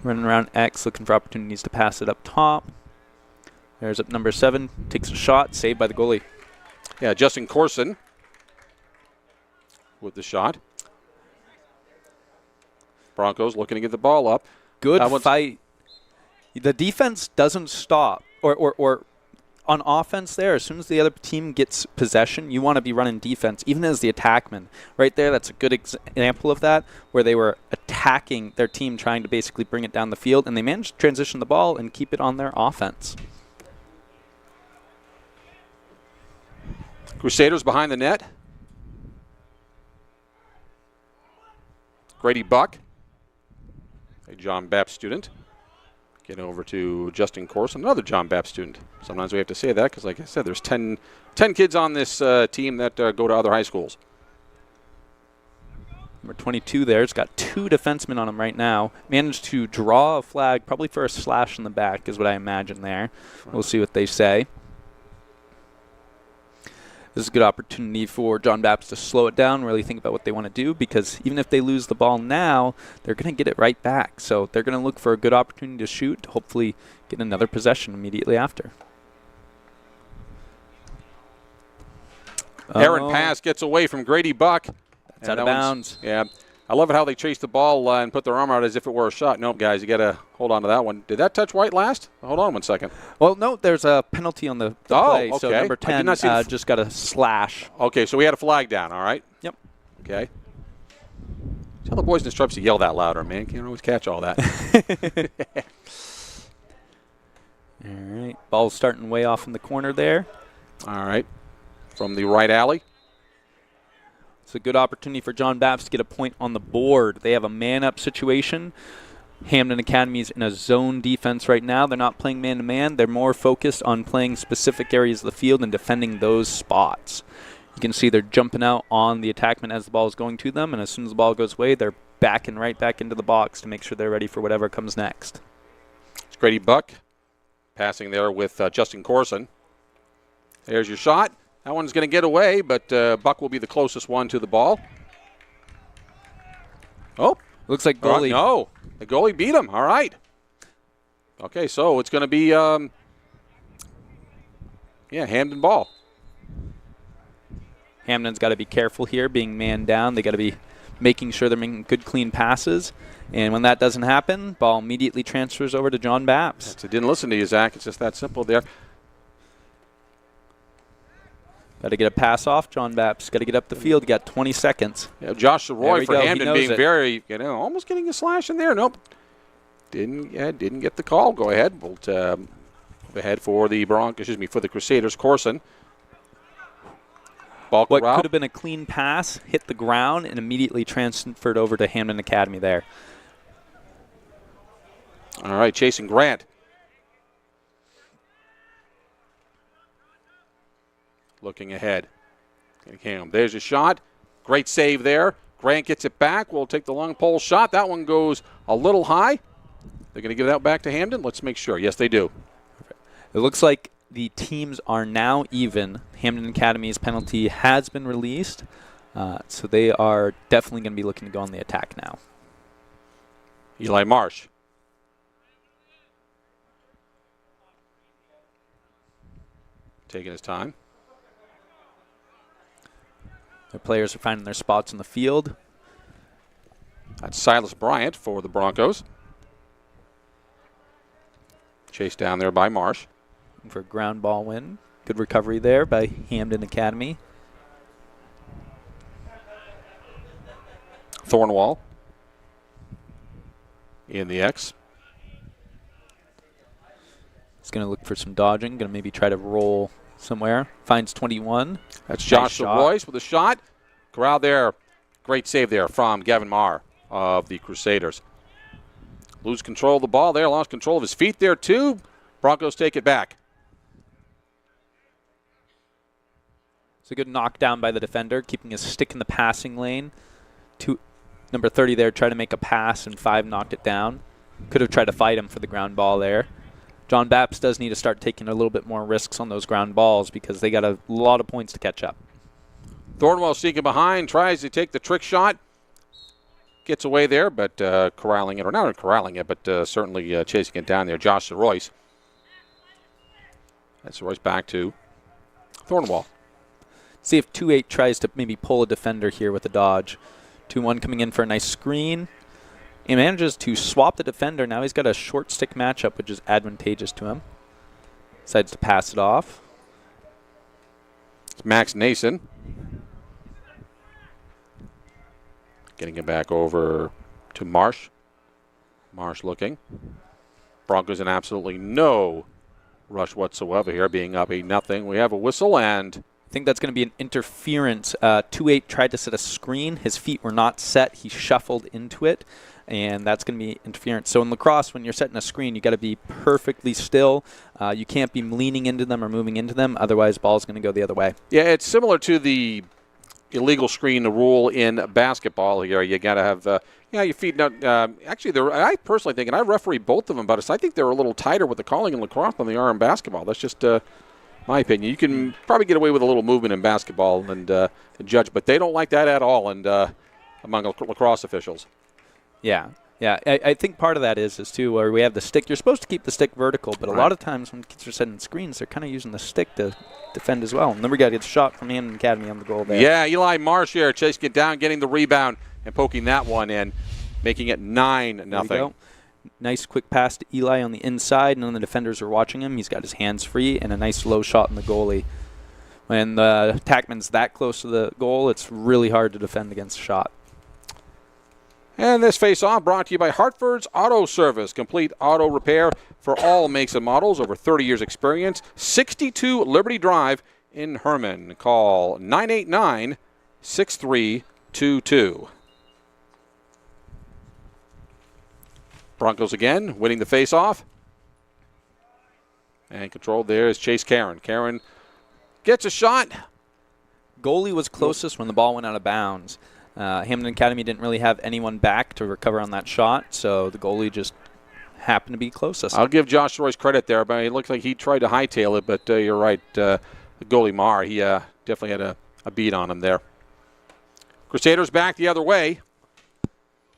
Running around X, looking for opportunities to pass it up top. There's up number 7, takes a shot, saved by the goalie. Yeah, Justin Corson with the shot. Broncos looking to get the ball up. Good fight. The defense doesn't stop. Or on offense there, as soon as the other team gets possession, you want to be running defense, even as the attackman. Right there, that's a good example of that, where they were attacking their team, trying to basically bring it down the field, and they managed to transition the ball and keep it on their offense. Crusaders behind the net. Grady Buck, a John Bapst student. Get over to Justin Corson, another John Bapst student. Sometimes we have to say that because, like I said, there's 10 kids on this team that go to other high schools. Number 22 there's got 2 defensemen on him right now. Managed to draw a flag, probably for a slash in the back is what I imagine there. We'll see what they say. This is a good opportunity for John Bapst to slow it down, really think about what they want to do, because even if they lose the ball now, they're going to get it right back. So they're going to look for a good opportunity to shoot, to hopefully get another possession immediately after. Aaron pass gets away from Grady Buck. That's out of bounds. Yeah. I love it how they chase the ball and put their arm out as if it were a shot. Nope, guys, you got to hold on to that one. Did that touch White last? Hold on one second. Well, no, there's a penalty on the play. Okay. So number 10 just got a slash. Okay, so we had a flag down, all right? Yep. Okay. Tell the boys in the stripes to yell that louder, man. Can't always catch all that. All right. Ball's starting way off in the corner there. All right. From the right alley. It's a good opportunity for John Bapst to get a point on the board. They have a man-up situation. Hampden Academy's in a zone defense right now. They're not playing man-to-man. They're more focused on playing specific areas of the field and defending those spots. You can see they're jumping out on the attackman as the ball is going to them, and as soon as the ball goes away, they're backing right back into the box to make sure they're ready for whatever comes next. It's Grady Buck passing there with Justin Corson. There's your shot. That one's going to get away, but Buck will be the closest one to the ball. Oh. Looks like goalie. No, the goalie beat him. All right. Okay, so it's going to be, Hampden ball. Hampden's got to be careful here, being man down. They got to be making sure they're making good, clean passes. And when that doesn't happen, ball immediately transfers over to John Bapst. I didn't listen to you, Zach. It's just that simple there. Got to get a pass off, John Bapst. Got to get up the field. You got 20 seconds. Yeah, Josh Roy for Hampden being it. very, almost getting a slash in there. Nope. Didn't get the call. Go ahead. We'll go ahead for the for the Crusaders. Corson. Ball what corral. Could have been a clean pass, hit the ground, and immediately transferred over to Hampden Academy there. All right, chasing Grant. Looking ahead. There's a shot. Great save there. Grant gets it back. We'll take the long pole shot. That one goes a little high. They're going to give that back to Hampden. Let's make sure. Yes, they do. It looks like the teams are now even. Hampden Academy's penalty has been released, so they are definitely going to be looking to go on the attack now. Eli Marsh. Taking his time. Their players are finding their spots in the field. That's Silas Bryant for the Broncos. Chased down there by Marsh. For a ground ball win. Good recovery there by Hampden Academy. Thornwall in the X. He's going to look for some dodging. Going to maybe try to roll somewhere. Finds 21. That's Josh Royce with a shot. Corral there. Great save there from Gavin Marr of the Crusaders. Lose control of the ball there. Lost control of his feet there too. Broncos take it back. It's a good knockdown by the defender, keeping his stick in the passing lane. Number 30 there tried to make a pass, and 5 knocked it down. Could have tried to fight him for the ground ball there. John Bapst does need to start taking a little bit more risks on those ground balls because they got a lot of points to catch up. Thornwell sneaking behind, tries to take the trick shot. Gets away there, but corralling it, or not corralling it, but certainly chasing it down there. Josh Royce. That's Royce back to Thornwall. See if 2-8 tries to maybe pull a defender here with a dodge. 2-1 coming in for a nice screen. He manages to swap the defender. Now he's got a short stick matchup, which is advantageous to him. Decides to pass it off. It's Max Nason. Getting it back over to Marsh. Marsh looking. Broncos in absolutely no rush whatsoever here, being up 8-0. We have a whistle, and I think that's going to be an interference. 2-8 tried to set a screen. His feet were not set. He shuffled into it, and that's going to be interference. So in lacrosse, when you're setting a screen, you got to be perfectly still. You can't be leaning into them or moving into them. Otherwise, ball's going to go the other way. yeah, it's similar to the illegal screen rule in basketball here. You got to have your feet not. Actually, I personally think, and I referee both of them, but I think they're a little tighter with the calling in lacrosse than they are in basketball. That's just my opinion. You can probably get away with a little movement in basketball and judge, but they don't like that at all. And among lacrosse officials. Yeah. Yeah, I think part of that is too where we have the stick. You're supposed to keep the stick vertical, but a lot of times when kids are setting screens, they're kind of using the stick to defend as well. And then we got to get a shot from Hampden Academy on the goal there. Yeah, Eli Marsh here chasing it down, getting the rebound, and poking that one in, making it 9-0. Nice quick pass to Eli on the inside. None of the defenders are watching him. He's got his hands free, and a nice low shot in the goalie. When the attackman's that close to the goal, it's really hard to defend against a shot. And this face-off brought to you by Hartford's Auto Service. Complete auto repair for all makes and models. Over 30 years experience. 62 Liberty Drive in Herman. Call 989-6322. Broncos again, winning the face-off. And controlled there is Chase Caron. Caron gets a shot. Goalie was closest when the ball went out of bounds. Hampden Academy didn't really have anyone back to recover on that shot, so the goalie just happened to be closest. I'll give Josh Royce credit there, but it looked like he tried to hightail it, but you're right. The goalie Marr, he definitely had a beat on him there. Crusaders back the other way.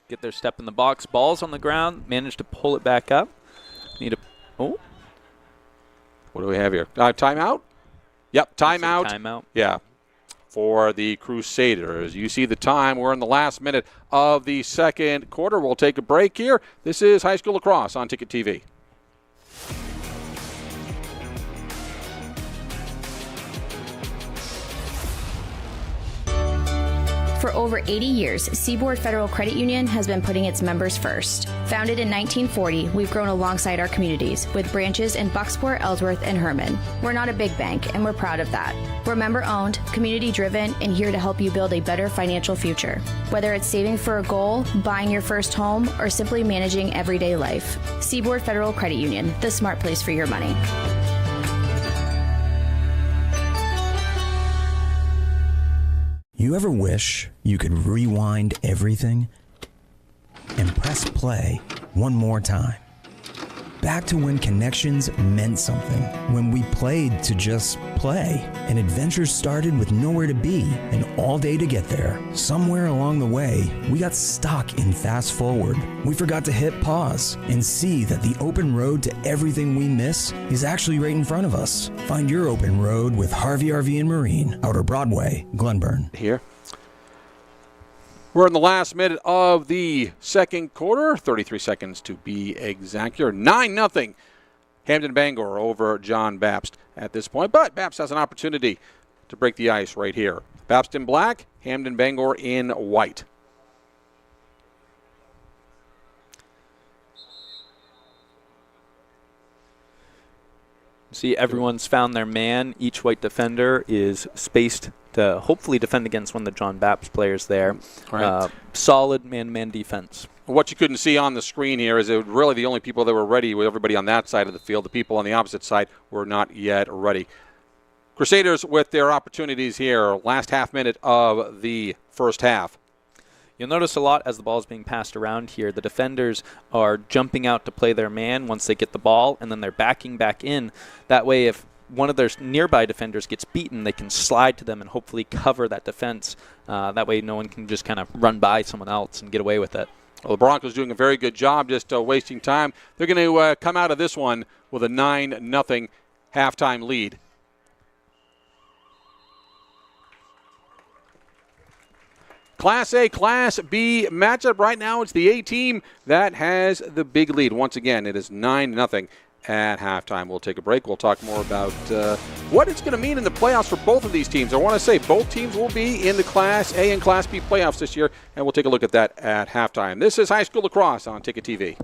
Get their step in the box. Ball's on the ground. Managed to pull it back up. What do we have here? Timeout? Yep, timeout. Timeout. Yeah. For the Crusaders. You see the time. We're in the last minute of the second quarter. We'll take a break here. This is High School Lacrosse on Ticket TV. For over 80 years, Seaboard Federal Credit Union has been putting its members first. Founded in 1940, we've grown alongside our communities with branches in Bucksport, Ellsworth, and Herman. We're not a big bank, and we're proud of that. We're member-owned, community-driven, and here to help you build a better financial future. Whether it's saving for a goal, buying your first home, or simply managing everyday life. Seaboard Federal Credit Union, the smart place for your money. You ever wish you could rewind everything and press play one more time? Back to when connections meant something, when we played to just play, and adventures started with nowhere to be and all day to get there. Somewhere along the way, we got stuck in fast forward. We forgot to hit pause and see that the open road to everything we miss is actually right in front of us. Find your open road with Harvey RV and Marine, Outer Broadway, Glenburn. Here. We're in the last minute of the second quarter, 33 seconds to be exact here. 9-0 Hampden Bangor over John Bapst at this point, but Bapst has an opportunity to break the ice right here. Bapst in black, Hampden Bangor in white. See, everyone's found their man. Each white defender is spaced to hopefully defend against one of the John Bapst players there. Right. Solid man-to-man defense. What you couldn't see on the screen here is it really the only people that were ready with everybody on that side of the field. The people on the opposite side were not yet ready. Crusaders with their opportunities here. Last half minute of the first half. You'll notice a lot as the ball is being passed around here. The defenders are jumping out to play their man once they get the ball, and then they're backing back in. That way, if one of their nearby defenders gets beaten, they can slide to them and hopefully cover that defense. That way no one can just kind of run by someone else and get away with it. Well, the Broncos doing a very good job just wasting time. They're going to come out of this one with a 9-0 halftime lead. Class A, Class B matchup. Right now, it's the A team that has the big lead. Once again, it is 9-0 at halftime. We'll take a break. We'll talk more about what it's going to mean in the playoffs for both of these teams. I want to say both teams will be in the Class A and Class B playoffs this year, and we'll take a look at that at halftime. This is High School Lacrosse on Ticket TV.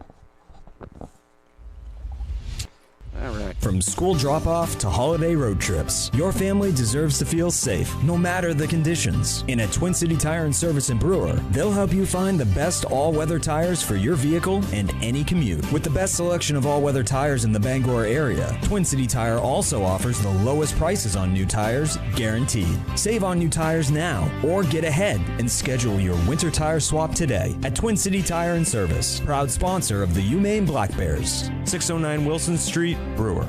All right. From school drop-off to holiday road trips, your family deserves to feel safe, no matter the conditions. And at Twin City Tire and Service in Brewer, they'll help you find the best all-weather tires for your vehicle and any commute. With the best selection of all-weather tires in the Bangor area, Twin City Tire also offers the lowest prices on new tires, guaranteed. Save on new tires now, or get ahead and schedule your winter tire swap today at Twin City Tire and Service, proud sponsor of the Maine Black Bears, 609 Wilson Street, Brewer.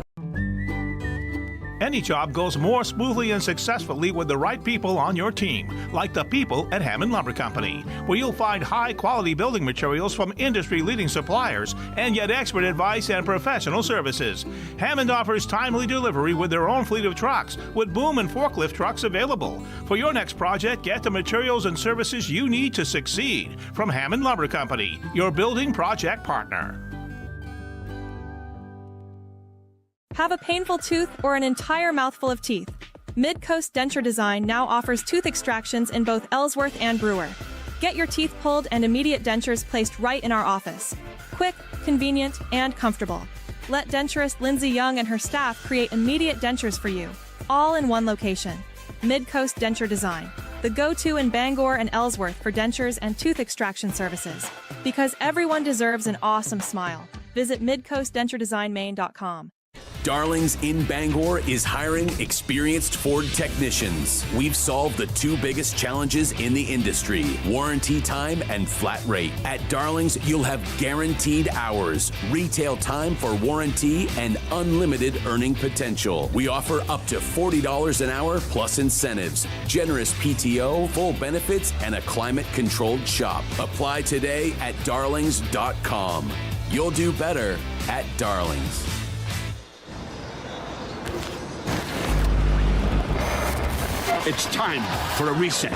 Any job goes more smoothly and successfully with the right people on your team, like the people at Hampden Lumber Company, where you'll find high-quality building materials from industry-leading suppliers and get expert advice and professional services. Hampden offers timely delivery with their own fleet of trucks, with boom and forklift trucks available. For your next project, get the materials and services you need to succeed from Hampden Lumber Company, your building project partner. Have a painful tooth or an entire mouthful of teeth? Mid-Coast Denture Design now offers tooth extractions in both Ellsworth and Brewer. Get your teeth pulled and immediate dentures placed right in our office. Quick, convenient, and comfortable. Let denturist Lindsay Young and her staff create immediate dentures for you, all in one location. Mid-Coast Denture Design, the go-to in Bangor and Ellsworth for dentures and tooth extraction services. Because everyone deserves an awesome smile. Visit midcoastdenturedesignmaine.com. Darlings in Bangor is hiring experienced Ford technicians. We've solved the two biggest challenges in the industry, warranty time and flat rate. At Darlings, you'll have guaranteed hours, retail time for warranty, and unlimited earning potential. We offer up to $40 an hour plus incentives, generous PTO, full benefits, and a climate-controlled shop. Apply today at darlings.com. You'll do better at Darlings. It's time for a reset.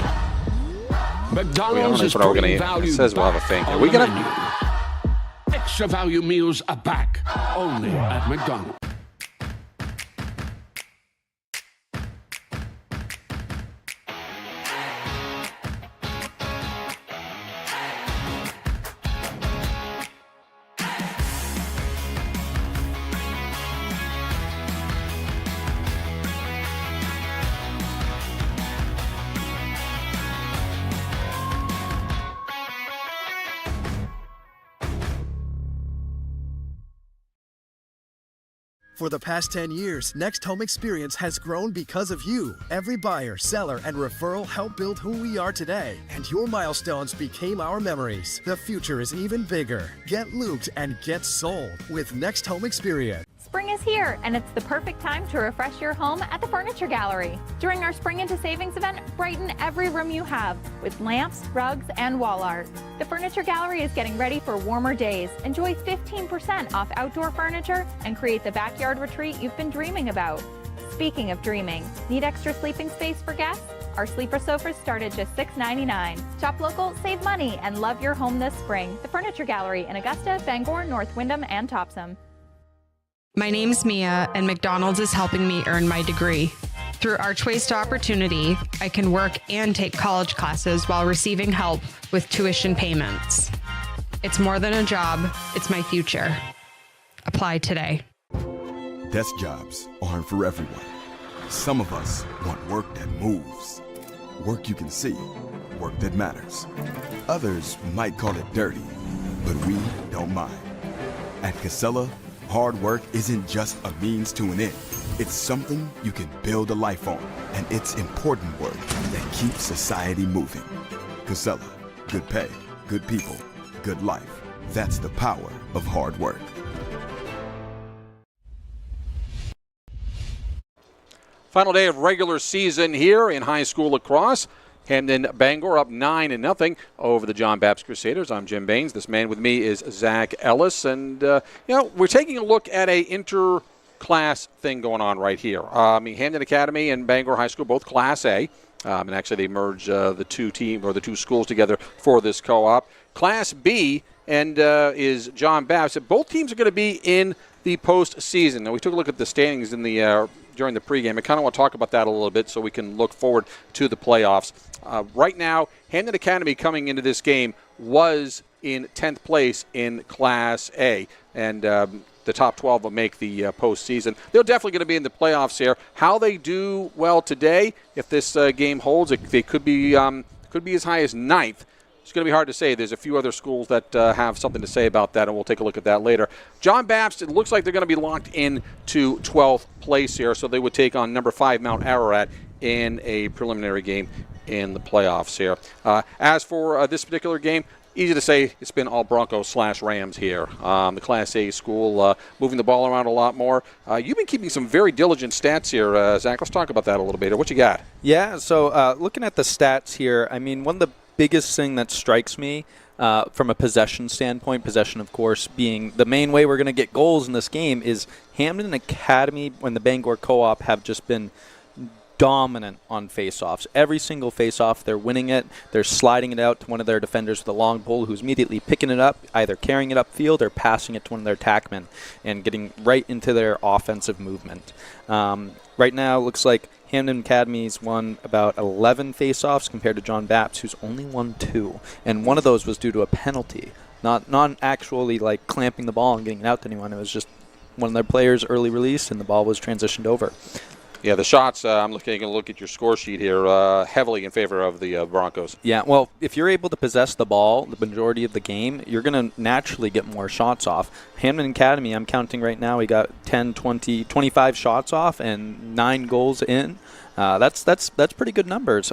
McDonald's is putting value. It says we'll have a thing here. We gonna extra value meals are back only at McDonald's. For the past 10 years, Next Home Experience has grown because of you. Every buyer, seller, and referral helped build who we are today, and your milestones became our memories. The future is even bigger. Get looped and get sold with Next Home Experience. Spring is here, and it's the perfect time to refresh your home at the Furniture Gallery. During our Spring into Savings event, brighten every room you have with lamps, rugs, and wall art. The Furniture Gallery is getting ready for warmer days. Enjoy 15% off outdoor furniture and create the backyard retreat you've been dreaming about. Speaking of dreaming, need extra sleeping space for guests? Our sleeper sofas start at just $6.99. Shop local, save money, and love your home this spring. The Furniture Gallery in Augusta, Bangor, North Windham, and Topsom. My name's Mia, and McDonald's is helping me earn my degree. Through Archways to Opportunity, I can work and take college classes while receiving help with tuition payments. It's more than a job, it's my future. Apply today. Desk jobs aren't for everyone. Some of us want work that moves, work you can see, work that matters. Others might call it dirty, but we don't mind. At Casella, hard work isn't just a means to an end. It's something you can build a life on, and it's important work that keeps society moving. Casella, good pay, good people, good life. That's the power of hard work. Final day of regular season here in high school lacrosse. Hampden Bangor up 9-0 over the John Bapst Crusaders. I'm Jim Baines. This man with me is Zach Ellis. And, we're taking a look at a class thing going on right here. Hampden Academy and Bangor High School, both Class A. And actually they merge the two schools together for this co-op. Class B and is John Bapst. Both teams are going to be in the postseason. Now, we took a look at the standings in the during the pregame. I kind of want to talk about that a little bit so we can look forward to the playoffs. Right now, Hampden Academy coming into this game was in 10th place in Class A. And the top 12 will make the postseason. They're definitely going to be in the playoffs here. How they do well today, if this game holds, they could be as high as 9th. It's going to be hard to say. There's a few other schools that have something to say about that, and we'll take a look at that later. John Bapst, it looks like they're going to be locked in to 12th place here, so they would take on number 5 Mount Ararat in a preliminary game in the playoffs here. As for this particular game, easy to say it's been all Broncos/Rams here. The Class A school moving the ball around a lot more. You've been keeping some very diligent stats here, Zach. Let's talk about that a little bit. What you got? Yeah, so looking at the stats here, one of the biggest thing that strikes me from a possession standpoint, possession, of course, being the main way we're going to get goals in this game, is Hampden Academy and the Bangor Co-op have just been dominant on face-offs. Every single face-off, they're winning it. They're sliding it out to one of their defenders with a long pole who's immediately picking it up, either carrying it upfield or passing it to one of their tackmen and getting right into their offensive movement. Right now, it looks like Hampden Academy's won about 11 face-offs compared to John Bapst, who's only won 2. And one of those was due to a penalty, not actually like clamping the ball and getting it out to anyone. It was just one of their players early released and the ball was transitioned over. Yeah, the shots, I'm taking a look at your score sheet here, heavily in favor of the Broncos. Yeah, well, if you're able to possess the ball the majority of the game, you're going to naturally get more shots off. Hampden Academy, I'm counting right now, we got 10, 20, 25 shots off and 9 goals in. That's pretty good numbers.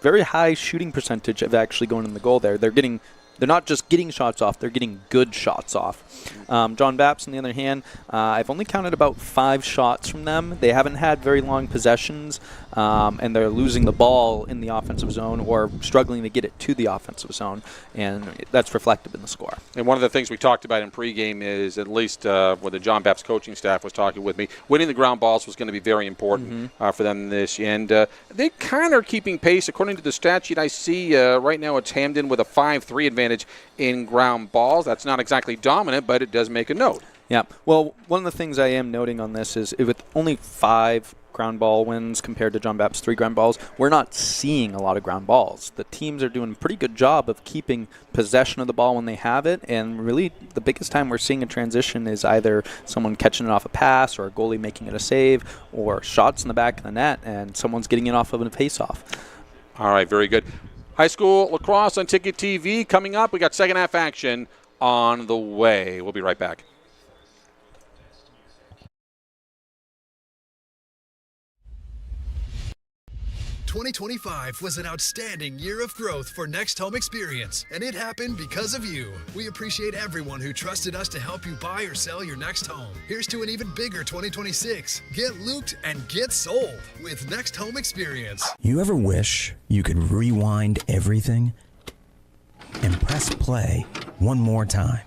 Very high shooting percentage of actually going in the goal there. They're not just getting shots off, they're getting good shots off. John Bapst, on the other hand, I've only counted about 5 shots from them. They haven't had very long possessions, and they're losing the ball in the offensive zone or struggling to get it to the offensive zone, and that's reflected in the score. And one of the things we talked about in pregame is, at least when the John Bapst coaching staff was talking with me, winning the ground balls was going to be very important for them this year. And they kind of are keeping pace. According to the stat sheet I see right now, it's Hampden with a 5-3 advantage in ground balls. That's not exactly dominant, but it does make a note. Yeah. Well, one of the things I am noting on this is with only 5 ground ball wins compared to John Bapst's 3 ground balls, we're not seeing a lot of ground balls. The teams are doing a pretty good job of keeping possession of the ball when they have it, and really the biggest time we're seeing a transition is either someone catching it off a pass or a goalie making it a save or shots in the back of the net and someone's getting it off of a face-off. All right, very good. High school lacrosse on Ticket TV coming up. We got second half action on the way. We'll be right back. "2025 was an outstanding year of growth for Next Home Experience, and it happened because of you. We appreciate everyone who trusted us to help you buy or sell your next home. Here's to an even bigger 2026. Get looped and get sold with Next Home Experience." You ever wish you could rewind everything and press play one more time?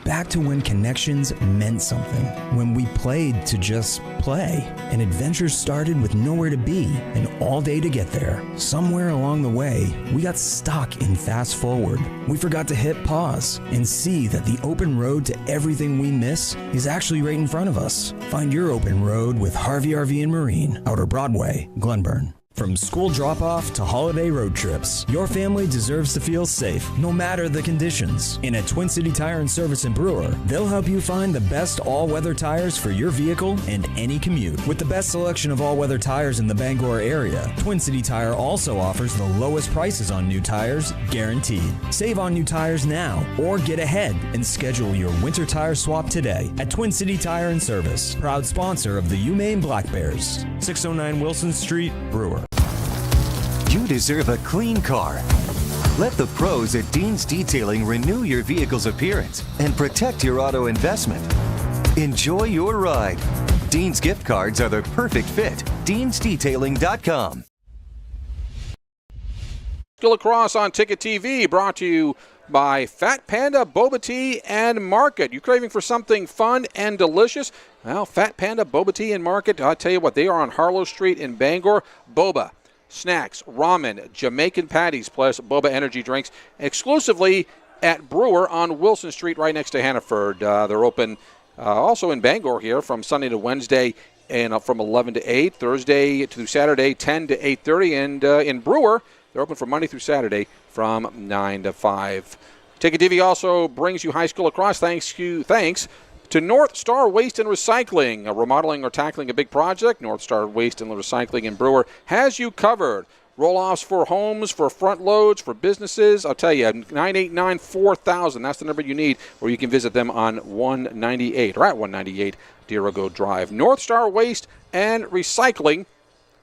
Back to when connections meant something, when we played to just play, and adventures started with nowhere to be and all day to get there. Somewhere along the way, we got stuck in fast forward. We forgot to hit pause and see that the open road to everything we miss is actually right in front of us. Find your open road with Harvey RV and Marine, Outer Broadway, Glenburn. From school drop-off to holiday road trips, your family deserves to feel safe, no matter the conditions. And at Twin City Tire and Service in Brewer, they'll help you find the best all-weather tires for your vehicle and any commute. With the best selection of all-weather tires in the Bangor area, Twin City Tire also offers the lowest prices on new tires, guaranteed. Save on new tires now, or get ahead and schedule your winter tire swap today at Twin City Tire and Service, proud sponsor of the UMaine Black Bears, 609 Wilson Street, Brewer. You deserve a clean car. Let the pros at Dean's Detailing renew your vehicle's appearance and protect your auto investment. Enjoy your ride. Dean's gift cards are the perfect fit. Dean'sDetailing.com. Lacrosse on Ticket TV, brought to you by Fat Panda Boba Tea and Market. You craving for something fun and delicious? Well, Fat Panda Boba Tea and Market, I'll tell you what, they are on Harlow Street in Bangor. Boba, snacks, ramen, Jamaican patties, plus Boba energy drinks exclusively at Brewer on Wilson Street right next to Hannaford. They're open also in Bangor here from Sunday to Wednesday and from 11 to 8, Thursday through Saturday 10 to 8:30, and in Brewer they're open from Monday through Saturday from 9 to 5. Ticket TV also brings you high school lacrosse thanks to North Star Waste and Recycling. Remodeling or tackling a big project, North Star Waste and Recycling in Brewer has you covered. Roll-offs for homes, for front loads, for businesses. I'll tell you, 989-4000. That's the number you need, or you can visit them on 198 or at 198 Dirigo Drive. North Star Waste and Recycling.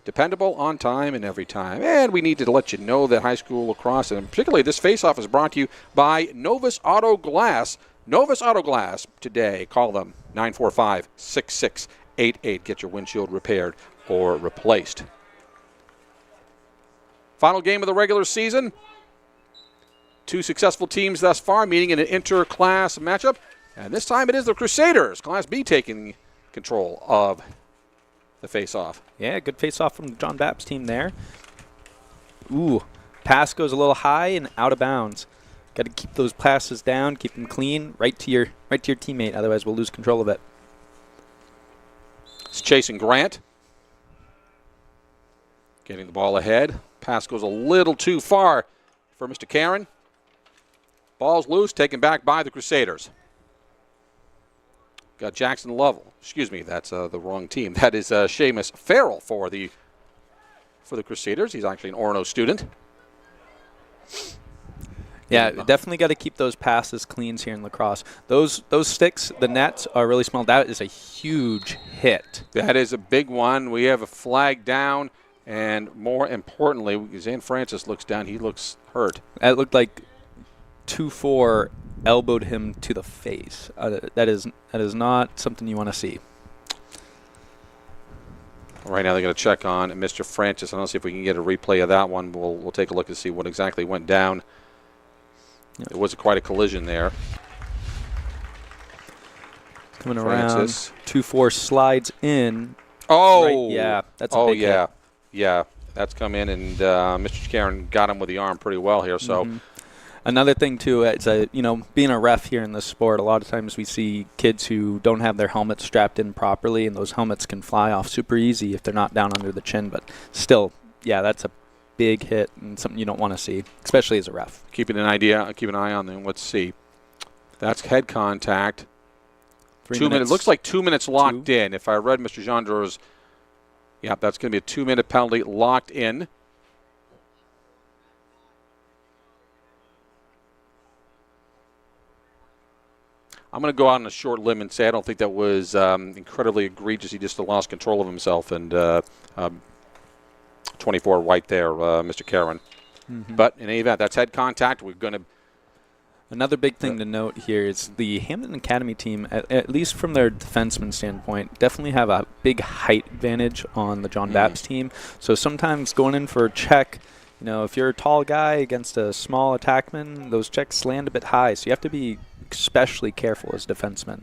Dependable, on time, and every time. And we need to let you know that high school lacrosse, and particularly this face-off, is brought to you by Novus Auto Glass. Novus Auto Glass today. Call them 945-6688. Get your windshield repaired or replaced. Final game of the regular season. Two successful teams thus far meeting in an inter-class matchup. And this time it is the Crusaders, Class B, taking control of the face-off. Yeah, good face-off from the John Bapst team there. Ooh, pass goes a little high and out of bounds. Got to keep those passes down, keep them clean, right to your teammate. Otherwise, we'll lose control of it. It's chasing Grant. Getting the ball ahead. Pass goes a little too far for Mr. Karen. Ball's loose, taken back by the Crusaders. Got Jackson Lovell. Excuse me, that's the wrong team. That is Seamus Farrell for the Crusaders. He's actually an Orono student. Yeah, definitely got to keep those passes clean here in lacrosse. Those sticks, the nets are really small. That is a huge hit. That is a big one. We have a flag down, and more importantly, Zan Francis looks down. He looks hurt. It looked like 2-4 elbowed him to the face. That is not something you want to see. Right now, they're going to check on Mr. Francis. I don't see if we can get a replay of that one. We'll take a look and see what exactly went down. It was quite a collision there. Coming Francis. around, 2-4 slides in. Oh, right, yeah, that's a big hit. Yeah, that's come in, and Mr. Karen got him with the arm pretty well here. So. Mm-hmm. Another thing, too, is being a ref here in this sport, a lot of times we see kids who don't have their helmets strapped in properly, and those helmets can fly off super easy if they're not down under the chin. But still, yeah, that's a big hit and something you don't want to see, especially as a ref. Keep an eye on them. Let's see. That's head contact. 2 minutes. It looks like 2 minutes locked in. If I read Mr. Gendreau's, that's going to be a 2-minute penalty locked in. I'm going to go out on a short limb and say I don't think that was incredibly egregious. He just lost control of himself, and 24 white there, Mr. Karen. Mm-hmm. But in any event, that's head contact. We're going to. Another big thing to note here is the Hampden Academy team, at least from their defenseman standpoint, definitely have a big height advantage on the John Bapst team. So sometimes going in for a check, if you're a tall guy against a small attackman, those checks land a bit high. So you have to be especially careful as defensemen.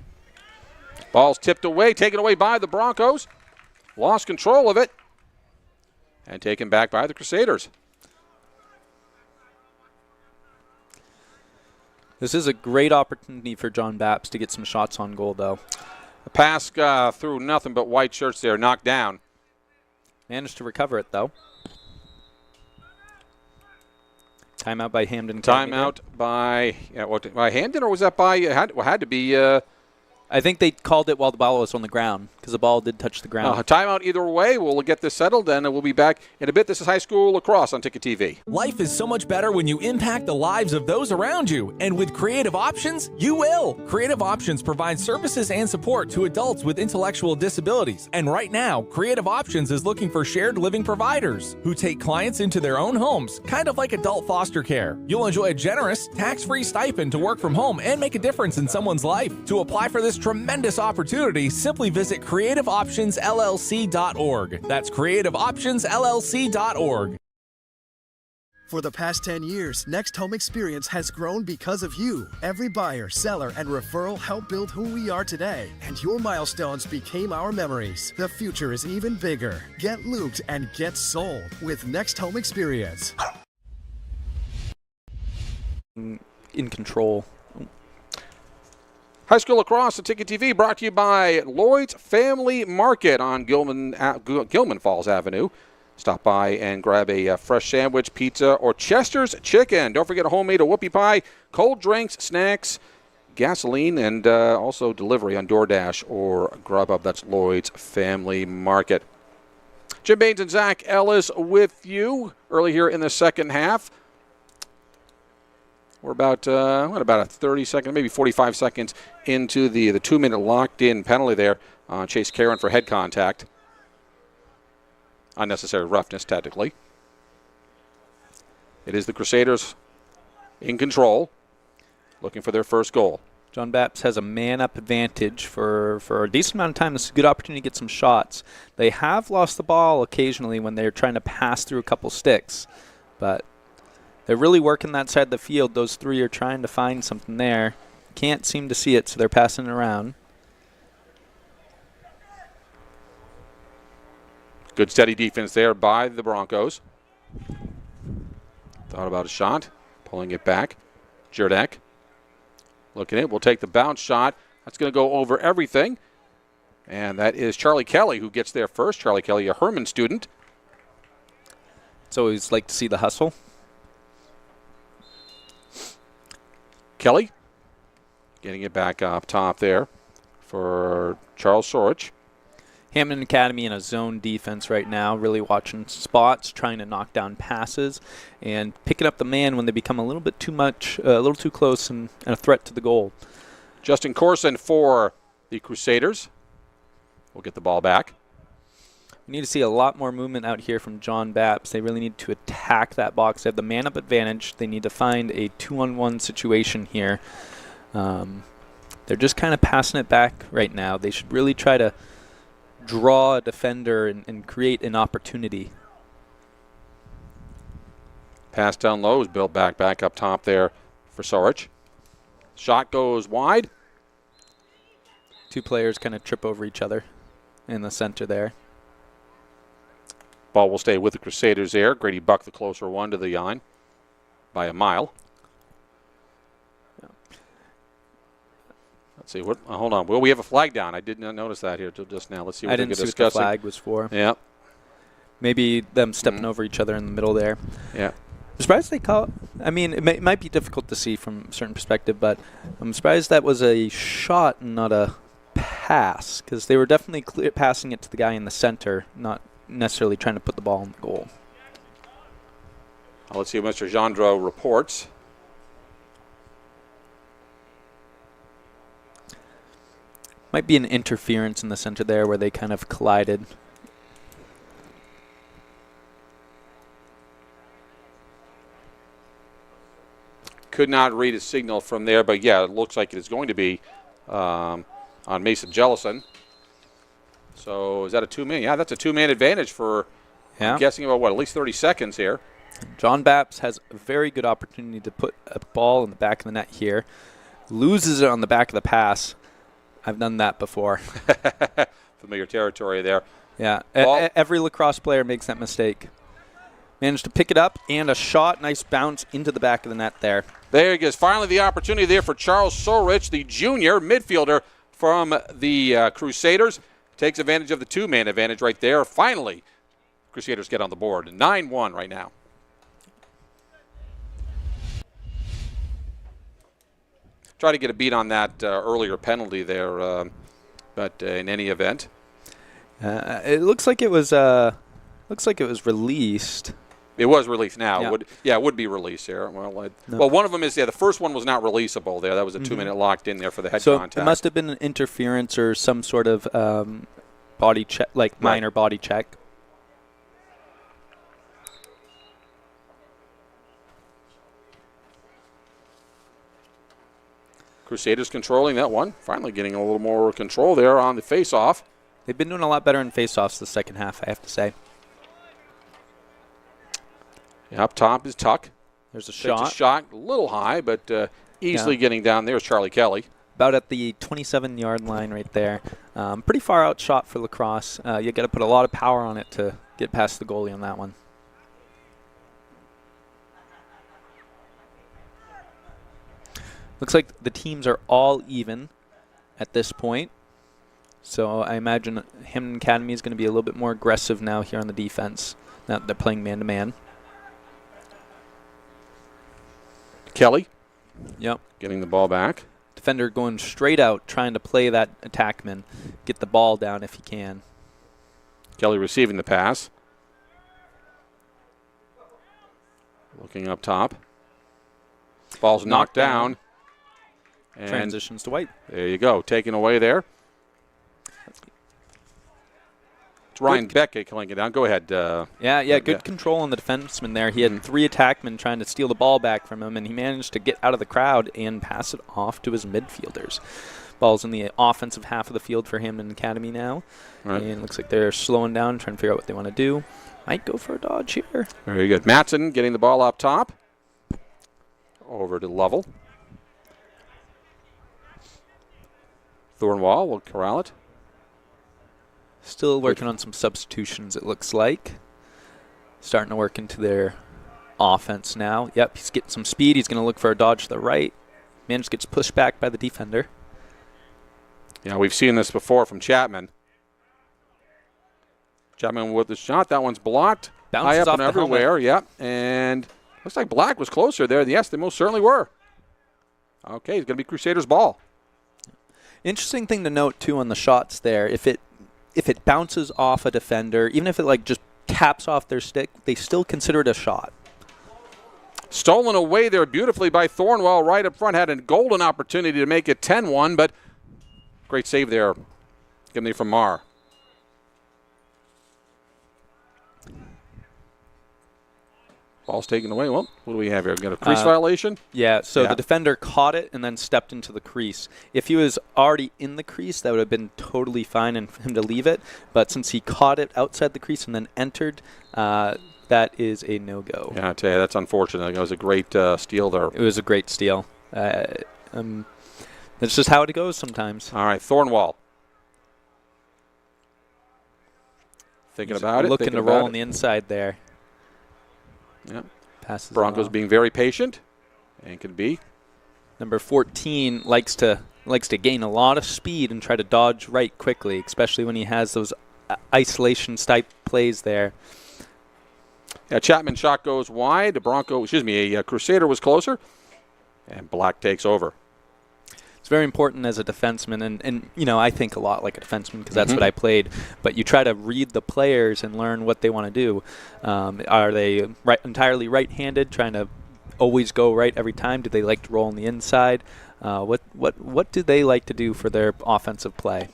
Ball's tipped away, taken away by the Broncos. Lost control of it. And taken back by the Crusaders. This is a great opportunity for John Bapst to get some shots on goal, though. The pass through nothing but white shirts there, knocked down. Managed to recover it, though. Timeout by Hampden. Timeout by Hampden, or was that by? Had to be. I think they called it while the ball was on the ground because the ball did touch the ground. Timeout either way. We'll get this settled, and we'll be back in a bit. This is High School Lacrosse on Ticket TV. Life is so much better when you impact the lives of those around you. And with Creative Options, you will. Creative Options provides services and support to adults with intellectual disabilities. And right now, Creative Options is looking for shared living providers who take clients into their own homes, kind of like adult foster care. You'll enjoy a generous, tax-free stipend to work from home and make a difference in someone's life. To apply for this tremendous opportunity, simply visit creativeoptionsllc.org. That's creativeoptionsllc.org. For the past 10 years, Next Home Experience has grown because of you. Every buyer, seller, and referral helped build who we are today, and your milestones became our memories. The future is even bigger. Get looped and get sold with Next Home Experience. In control. High school lacrosse and Ticket TV brought to you by Lloyd's Family Market on Gilman Falls Avenue. Stop by and grab a fresh sandwich, pizza, or Chester's chicken. Don't forget a homemade whoopie pie, cold drinks, snacks, gasoline, and also delivery on DoorDash or Grubhub. That's Lloyd's Family Market. Jim Baines and Zach Ellis with you early here in the second half. We're about a 30-second, maybe 45 seconds into the 2-minute locked-in penalty there on Chase Caron for head contact. Unnecessary roughness, technically. It is the Crusaders in control, looking for their first goal. John Bapst has a man-up advantage for a decent amount of time. This is a good opportunity to get some shots. They have lost the ball occasionally when they're trying to pass through a couple sticks, but they're really working that side of the field. Those three are trying to find something there. Can't seem to see it, so they're passing it around. Good steady defense there by the Broncos. Thought about a shot, pulling it back. Jurdek looking at it. We'll take the bounce shot. That's going to go over everything. And that is Charlie Kelly who gets there first. Charlie Kelly, a Herman student. It's always like to see the hustle. Kelly getting it back up top there for Charles Sorich. Hampden Academy in a zone defense right now, really watching spots, trying to knock down passes, and picking up the man when they become a little bit too much, a little too close, and a threat to the goal. Justin Corson for the Crusaders. We'll get the ball back. We need to see a lot more movement out here from John Bapst. They really need to attack that box. They have the man-up advantage. They need to find a 2-on-1 situation here. They're just kind of passing it back right now. They should really try to draw a defender and create an opportunity. Pass down low is built back up top there for Sorich. Shot goes wide. Two players kind of trip over each other in the center there. Ball will stay with the Crusaders there. Grady Buck, the closer one to the line by a mile. Let's see. Hold on. Well, we have a flag down. I did not notice that here till just now. Let's see what they're discussing. I didn't see what the flag was for. Yeah. Maybe them stepping over each other in the middle there. Yeah. I'm surprised they call it. I mean, it might be difficult to see from a certain perspective, but I'm surprised that was a shot and not a pass, because they were definitely passing it to the guy in the center, not necessarily trying to put the ball in the goal. Let's see what Mr. Gendreau reports. Might be an interference in the center there where they kind of collided. Could not read a signal from there, but yeah, it looks like it is going to be on Mason Jellison. So is that a two-man? Yeah, that's a two-man advantage for, I'm guessing about, at least 30 seconds here. John Bapst has a very good opportunity to put a ball in the back of the net here. Loses it on the back of the pass. I've done that before. Familiar territory there. Yeah, every lacrosse player makes that mistake. Managed to pick it up, and a shot, nice bounce into the back of the net there. There he goes. Finally the opportunity there for Charles Sorich, the junior midfielder from the Crusaders. Takes advantage of the two-man advantage right there. Finally, Crusaders get on the board. 9-1 right now. Try to get a beat on that earlier penalty there, but in any event, it looks like it was released. It was released now. Yeah. It would be released here. Well, one of them is, the first one was not releasable there. That was a 2-minute locked in there for the head contact. So it must have been an interference or some sort of body check, minor body check. Crusaders controlling that one. Finally getting a little more control there on the face-off. They've been doing a lot better in face-offs the second half, I have to say. Yeah, up top is Tuck. There's a Takes shot. a shot, a little high, but easily getting down there is Charlie Kelly. About at the 27-yard line right there. Pretty far out shot for Lacrosse. You got to put a lot of power on it to get past the goalie on that one. Looks like the teams are all even at this point. So I imagine Hampden Academy is going to be a little bit more aggressive now here on the defense. Now that they're playing man-to-man. Kelly. Yep. Getting the ball back. Defender going straight out, trying to play that attackman, get the ball down if he can. Kelly receiving the pass. Looking up top. Ball's knocked down. And transitions to White. There you go. Taken away there. It's Ryan Beck killing it down. Go ahead. Good control on the defenseman there. He had 3 attackmen trying to steal the ball back from him, and he managed to get out of the crowd and pass it off to his midfielders. Ball's in the offensive half of the field for Hampden Academy now. Right. And it looks like they're slowing down, trying to figure out what they want to do. Might go for a dodge here. Very good. Matson getting the ball up top. Over to Lovell. Thornwall will corral it. Still working on some substitutions, it looks like. Starting to work into their offense now. Yep, he's getting some speed. He's going to look for a dodge to the right. Man just gets pushed back by the defender. Yeah, we've seen this before from Chapman. Chapman with the shot. That one's blocked. Bounces high up off and the everywhere. helmet. Yep. And looks like Black was closer there. Yes, they most certainly were. Okay, it's going to be Crusaders' ball. Interesting thing to note, too, on the shots there. If it bounces off a defender, even if it like just taps off their stick, they still consider it a shot. Stolen away there beautifully by Thornwell right up front. Had a golden opportunity to make it 10-1, but great save there. Give me from Marr. Ball's taken away. Well, what do we have here? Got a crease violation? Yeah, so the defender caught it and then stepped into the crease. If he was already in the crease, that would have been totally fine and for him to leave it. But since he caught it outside the crease and then entered, that is a no-go. Yeah, I tell you, that's unfortunate. It was a great steal there. It was a great steal. That's just how it goes sometimes. All right, Thornwall. Thinking about it. Looking to roll on the inside there. Yep. Passes Broncos being very patient, and could be. Number 14 likes to gain a lot of speed and try to dodge right quickly, especially when he has those isolation-type plays there. Yeah, Chapman shot goes wide. A Crusader was closer, and Black takes over. It's very important as a defenseman, and you know, I think a lot like a defenseman because that's what I played. But you try to read the players and learn what they want to do. Are they entirely right-handed, trying to always go right every time? Do they like to roll on the inside? What do they like to do for their offensive play?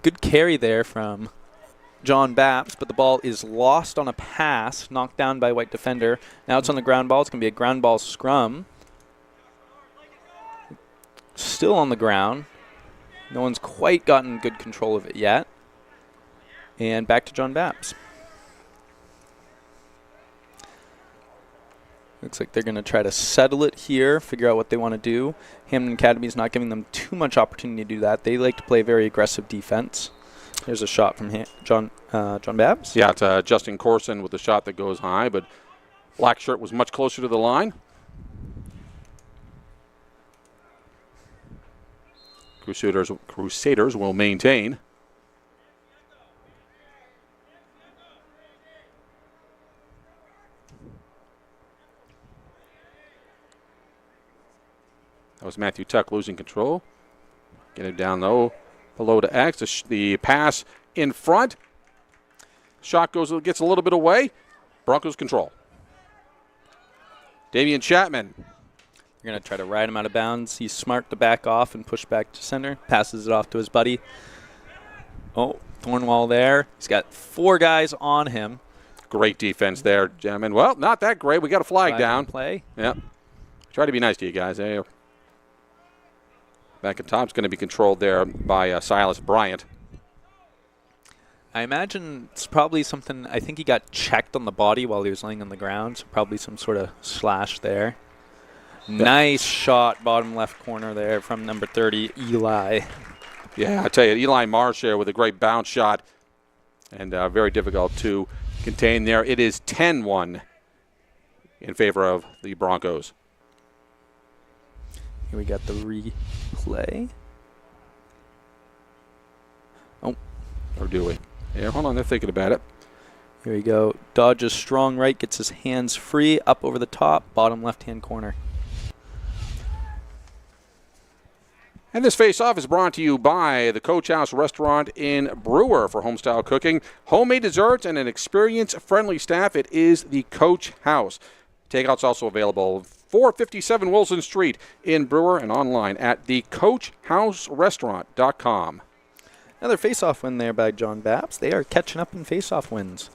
Good carry there from John Bapst, but the ball is lost on a pass, knocked down by White defender. Now it's on the ground ball. It's going to be a ground ball scrum. Still on the ground. No one's quite gotten good control of it yet. And back to John Bapst. Looks like they're going to try to settle it here, figure out what they want to do. Hampden Academy is not giving them too much opportunity to do that. They like to play very aggressive defense. There's a shot from John Bapst. Yeah, it's Justin Corson with the shot that goes high, but Black shirt was much closer to the line. Crusaders will maintain. That was Matthew Tuck losing control. Get it down low, below to X. The pass in front. Shot gets a little bit away. Broncos control. Damian Chapman. They're going to try to ride him out of bounds. He's smart to back off and push back to center. Passes it off to his buddy. Oh, Thornwall there. He's got 4 guys on him. Great defense there, gentlemen. Well, not that great. We got a flag down. Play. Yep. Try to be nice to you guys. Eh? Back at top is going to be controlled there by Silas Bryant. I imagine it's probably something. I think he got checked on the body while he was laying on the ground, so probably some sort of slash there. Nice shot, bottom left corner there from number 30, Eli. Yeah, I tell you, Eli Marsh there with a great bounce shot, and very difficult to contain there. It is 10-1 in favor of the Broncos. Here we got the replay. Oh. Or do we? Yeah, hold on, they're thinking about it. Here we go. Dodges strong right, gets his hands free, up over the top, bottom left-hand corner. And this face-off is brought to you by the Coach House Restaurant in Brewer for homestyle cooking, homemade desserts, and an experience-friendly staff. It is the Coach House. Takeout's also available 457 Wilson Street in Brewer and online at thecoachhouserestaurant.com. Another face-off win there by John Bapst. They are catching up in face-off wins.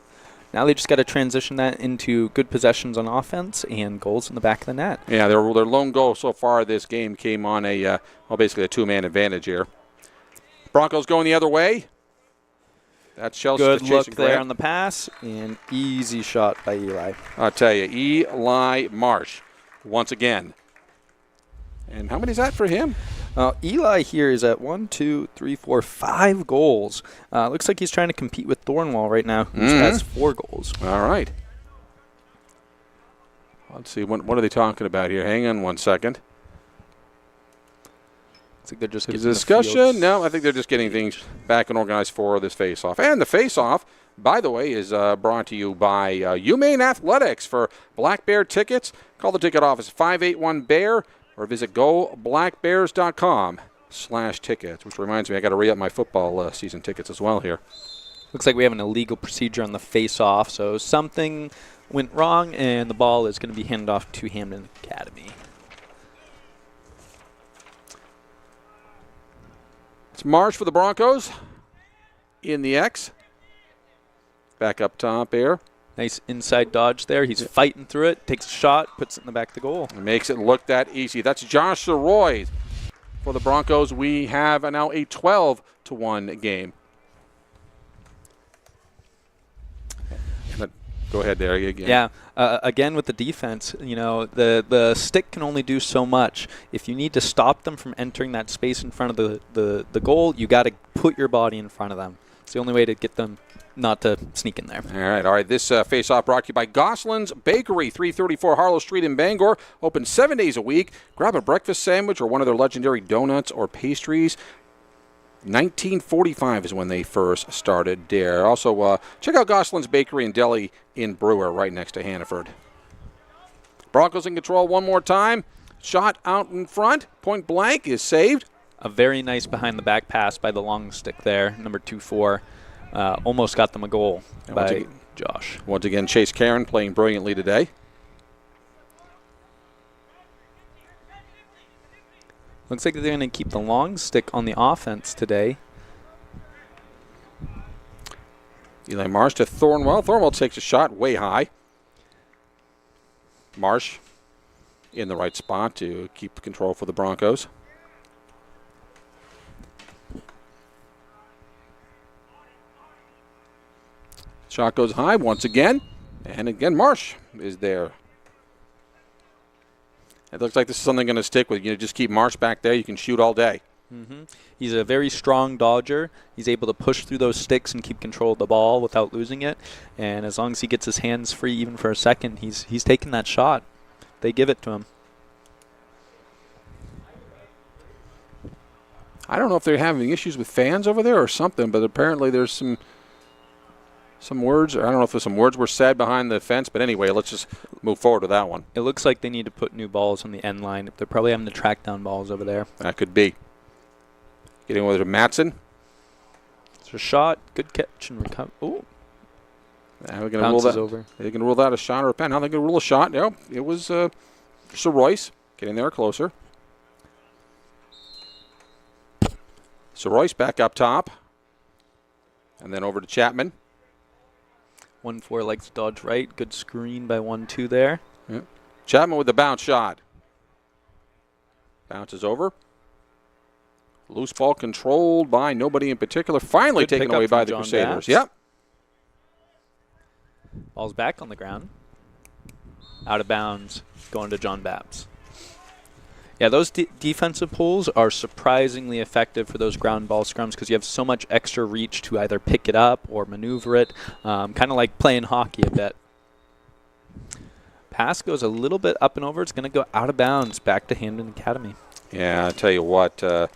Now they just got to transition that into good possessions on offense and goals in the back of the net. Yeah, their lone goal so far this game came on basically a two-man advantage here. Broncos going the other way. That's Chelsea. Good look there on the pass, and easy shot by Eli. I'll tell you, Eli Marsh once again. And how many is that for him? Eli here is at 1, 2, 3, 4, 5 goals. Looks like he's trying to compete with Thornwall right now, who has 4 goals. All right. Let's see, what are they talking about here? Hang on one second. Looks like they're just getting discussion. No, I think they're just getting things back and organized for this face-off. And the face-off, by the way, is brought to you by Maine Athletics. For Black Bear tickets, call the ticket office 581-BEAR. Or visit goblackbears.com/tickets, which reminds me I got to re-up my football season tickets as well here. Looks like we have an illegal procedure on the face-off, so something went wrong, and the ball is going to be handed off to Hampden Academy. It's Marsh for the Broncos in the X. Back up top here. Nice inside dodge there. He's fighting through it, takes a shot, puts it in the back of the goal. It makes it look that easy. That's Josh Roy for the Broncos. We have now a 12-1 game. Go ahead there again. Yeah, again with the defense, you know, the stick can only do so much. If you need to stop them from entering that space in front of the goal, you got to put your body in front of them. It's the only way to get them not to sneak in there. All right. This face-off brought to you by Goslin's Bakery, 334 Harlow Street in Bangor. Open 7 days a week. Grab a breakfast sandwich or one of their legendary donuts or pastries. 1945 is when they first started there. Also, check out Goslin's Bakery and Deli in Brewer, right next to Hannaford. Broncos in control one more time. Shot out in front. Point blank is saved. A very nice behind-the-back pass by the long stick there, number 2-4. Almost got them a goal by Josh. Once again, Chase Caron playing brilliantly today. Looks like they're going to keep the long stick on the offense today. Eli Marsh to Thornwell. Thornwell takes a shot way high. Marsh in the right spot to keep control for the Broncos. Shot goes high once again. And again, Marsh is there. It looks like this is something going to stick with. You just keep Marsh back there. You can shoot all day. Mm-hmm. He's a very strong dodger. He's able to push through those sticks and keep control of the ball without losing it. And as long as he gets his hands free even for a second, he's taking that shot. They give it to him. I don't know if they're having issues with fans over there or something, but apparently there's some words. I don't know if some words were said behind the fence, but anyway, let's just move forward with that one. It looks like they need to put new balls on the end line. They're probably having to track down balls over there. That could be. Getting over to Matson. It's a shot. Good catch and recover. Ooh. Now we're going to rule that over. They're going to rule that a shot or a pen. How are they going to rule a shot? No, it was Sir Royce getting there closer. Sir Royce back up top. And then over to Chapman. 1-4 likes to dodge right. Good screen by 1-2 there. Yep. Chapman with the bounce shot. Bounces over. Loose ball controlled by nobody in particular. Finally Good taken pickup away by from the John Crusaders. Bapst. Yep. Ball's back on the ground. Out of bounds, going to John Bapst. Yeah, those defensive pulls are surprisingly effective for those ground ball scrums because you have so much extra reach to either pick it up or maneuver it, kind of like playing hockey a bit. Pass goes a little bit up and over. It's going to go out of bounds back to Hampden Academy. Yeah, I tell you what, you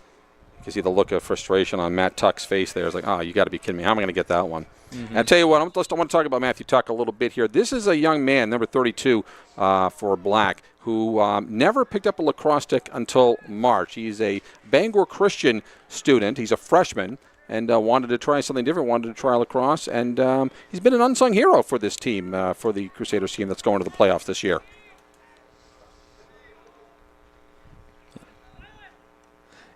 can see the look of frustration on Matt Tuck's face there. It's like, oh, you got to be kidding me. How am I going to get that one? And I tell you what, I want to talk about Matthew Tuck a little bit here. This is a young man, number 32 for Black, who never picked up a lacrosse stick until March. He's a Bangor Christian student. He's a freshman and wanted to try something different, wanted to try lacrosse. And he's been an unsung hero for this team, for the Crusaders team that's going to the playoffs this year.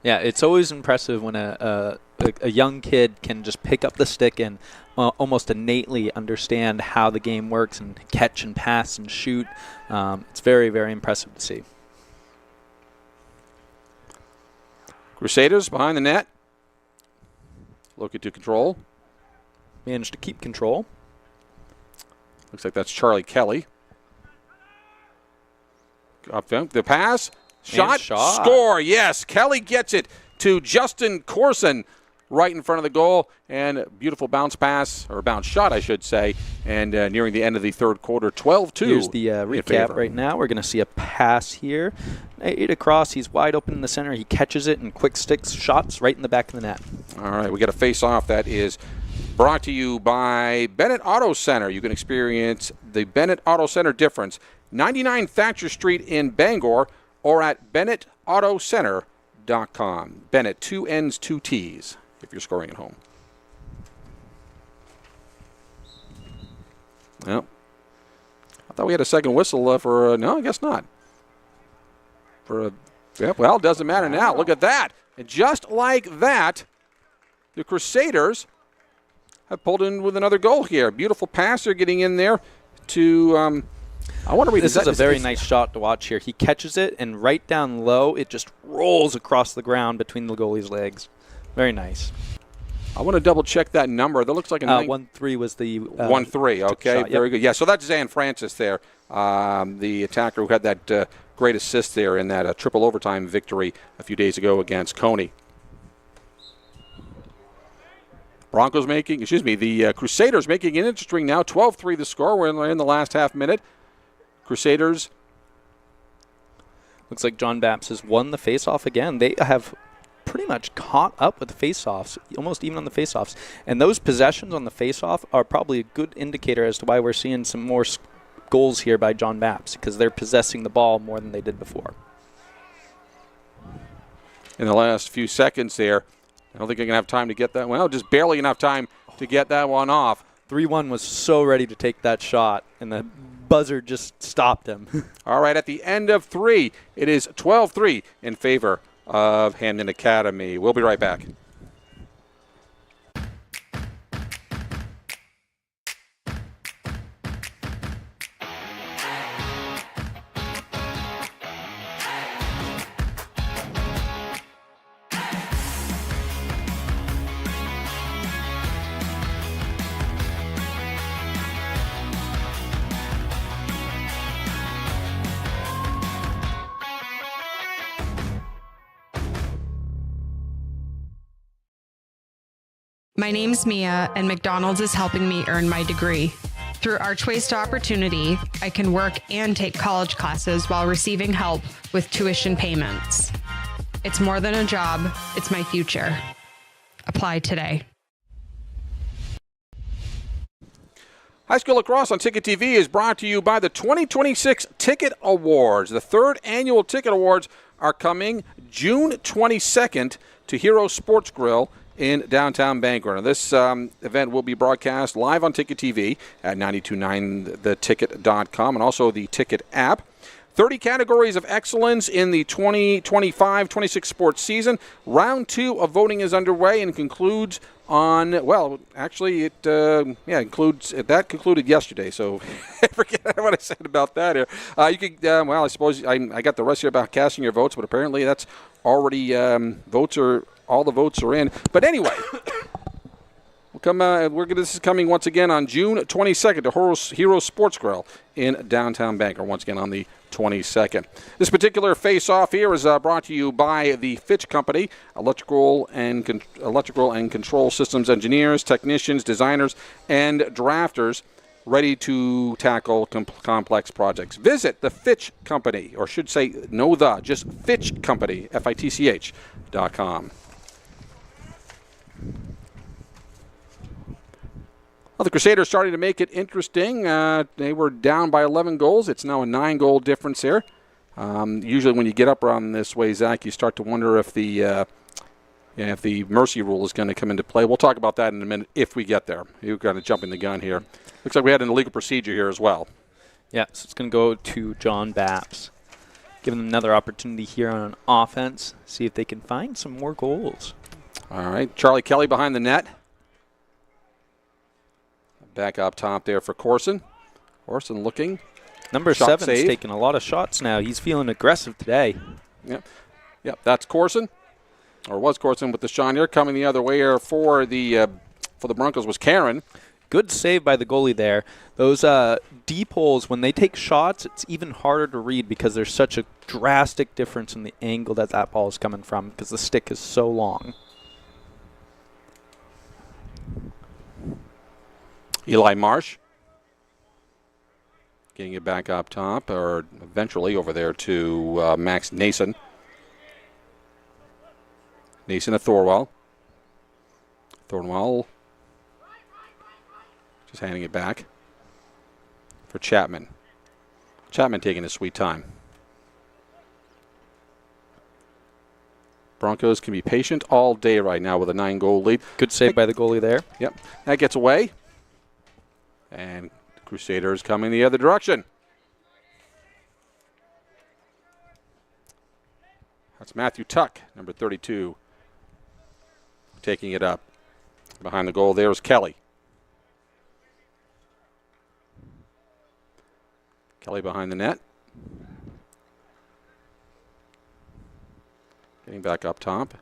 Yeah, it's always impressive when a young kid can just pick up the stick and almost innately understand how the game works and catch and pass and shoot. It's very, very impressive to see. Crusaders behind the net. Looking to control. Managed to keep control. Looks like that's Charlie Kelly. Up there. The pass. Shot. Score. Yes. Kelly gets it to Justin Corson right in front of the goal. And beautiful bounce pass, or bounce shot, I should say. And nearing the end of the third quarter, 12-2. Here's the recap right now. We're going to see a pass here. 8 across. He's wide open in the center. He catches it and quick sticks shots right in the back of the net. All right. We got a face-off that is brought to you by Bennett Auto Center. You can experience the Bennett Auto Center difference. 99 Thatcher Street in Bangor, or at BennettAutoCenter.com. Bennett, 2 N's, 2 T's, if you're scoring at home. Well, I thought we had a second whistle for, no, I guess not. Well, it doesn't matter now. Look at that. And just like that, the Crusaders have pulled in with another goal here. Beautiful passer getting in there to... I want to read this. Is a very nice shot to watch here. He catches it, and right down low, it just rolls across the ground between the goalie's legs. Very nice. I want to double-check that number. That looks like a 1-3 was the 1-3. Okay, shot, very good. Yeah, so that's Zan Francis there, the attacker who had that great assist there in that triple overtime victory a few days ago against Coney. The Crusaders making it interesting now. 12-3 the score. We're in the last half minute. Crusaders. Looks like John Bapst has won the faceoff again. They have pretty much caught up with the faceoffs, almost even on the faceoffs. And those possessions on the faceoff are probably a good indicator as to why we're seeing some more goals here by John Bapst, because they're possessing the ball more than they did before. In the last few seconds there, I don't think they're going to have time to get that. Well, just barely enough time to get that one off. 3-1 was so ready to take that shot, and the buzzer just stopped him. All right, at the end of 3, it is 12-3 in favor of Hampden Academy. We'll be right back. My name's Mia, and McDonald's is helping me earn my degree. Through our Choice to Opportunity, I can work and take college classes while receiving help with tuition payments. It's more than a job, it's my future. Apply today. High School Lacrosse on Ticket TV is brought to you by the 2026 Ticket Awards. The third annual Ticket Awards are coming June 22nd to Hero Sports Grill in downtown Bangor. Now, this event will be broadcast live on Ticket TV at 929theticket.com and also the Ticket app. 30 categories of excellence in the 2025-26 sports season. Round 2 of voting is underway and concludes on, well, actually, it concluded yesterday, so forget what I said about that here. You could, I suppose I got the rest here about casting your votes, but apparently that's already, votes are all the votes are in. But anyway, this is coming once again on June 22nd to Heroes Sports Grill in downtown Bangor, once again on the 22nd. This particular face-off here is brought to you by the Fitch Company, electrical and control systems engineers, technicians, designers, and drafters ready to tackle complex projects. Visit the Fitch Company, or should say just Fitch Company, FITCH.com. Well, the Crusaders starting to make it interesting. They were down by 11 goals. It's now a 9-goal difference here. Usually when you get up around this way, Zach, you start to wonder if the mercy rule is going to come into play. We'll talk about that in a minute if we get there. You're kind of jumping the gun here. Looks like we had an illegal procedure here as well. Yeah, so it's going to go to John Bapst. Give them another opportunity here on offense. See if they can find some more goals. All right, Charlie Kelly behind the net. Back up top there for Corson. Corson looking. Number 7's taking a lot of shots now. He's feeling aggressive today. Yep, that's Corson. Or was Corson with the shot here. Coming the other way here for the Broncos was Karen. Good save by the goalie there. Those deep holes, when they take shots, it's even harder to read because there's such a drastic difference in the angle that ball is coming from because the stick is so long. Eli Marsh getting it back up top, or eventually over there to Max Nason. Nason to Thorwell. Thorwell just handing it back for Chapman. Chapman taking his sweet time. Broncos can be patient all day right now with a 9-goal lead. Good save by the goalie there. Yep. That gets away. And the Crusaders coming the other direction. That's Matthew Tuck, number 32, taking it up. Behind the goal there is Kelly. Kelly behind the net. Getting back up top.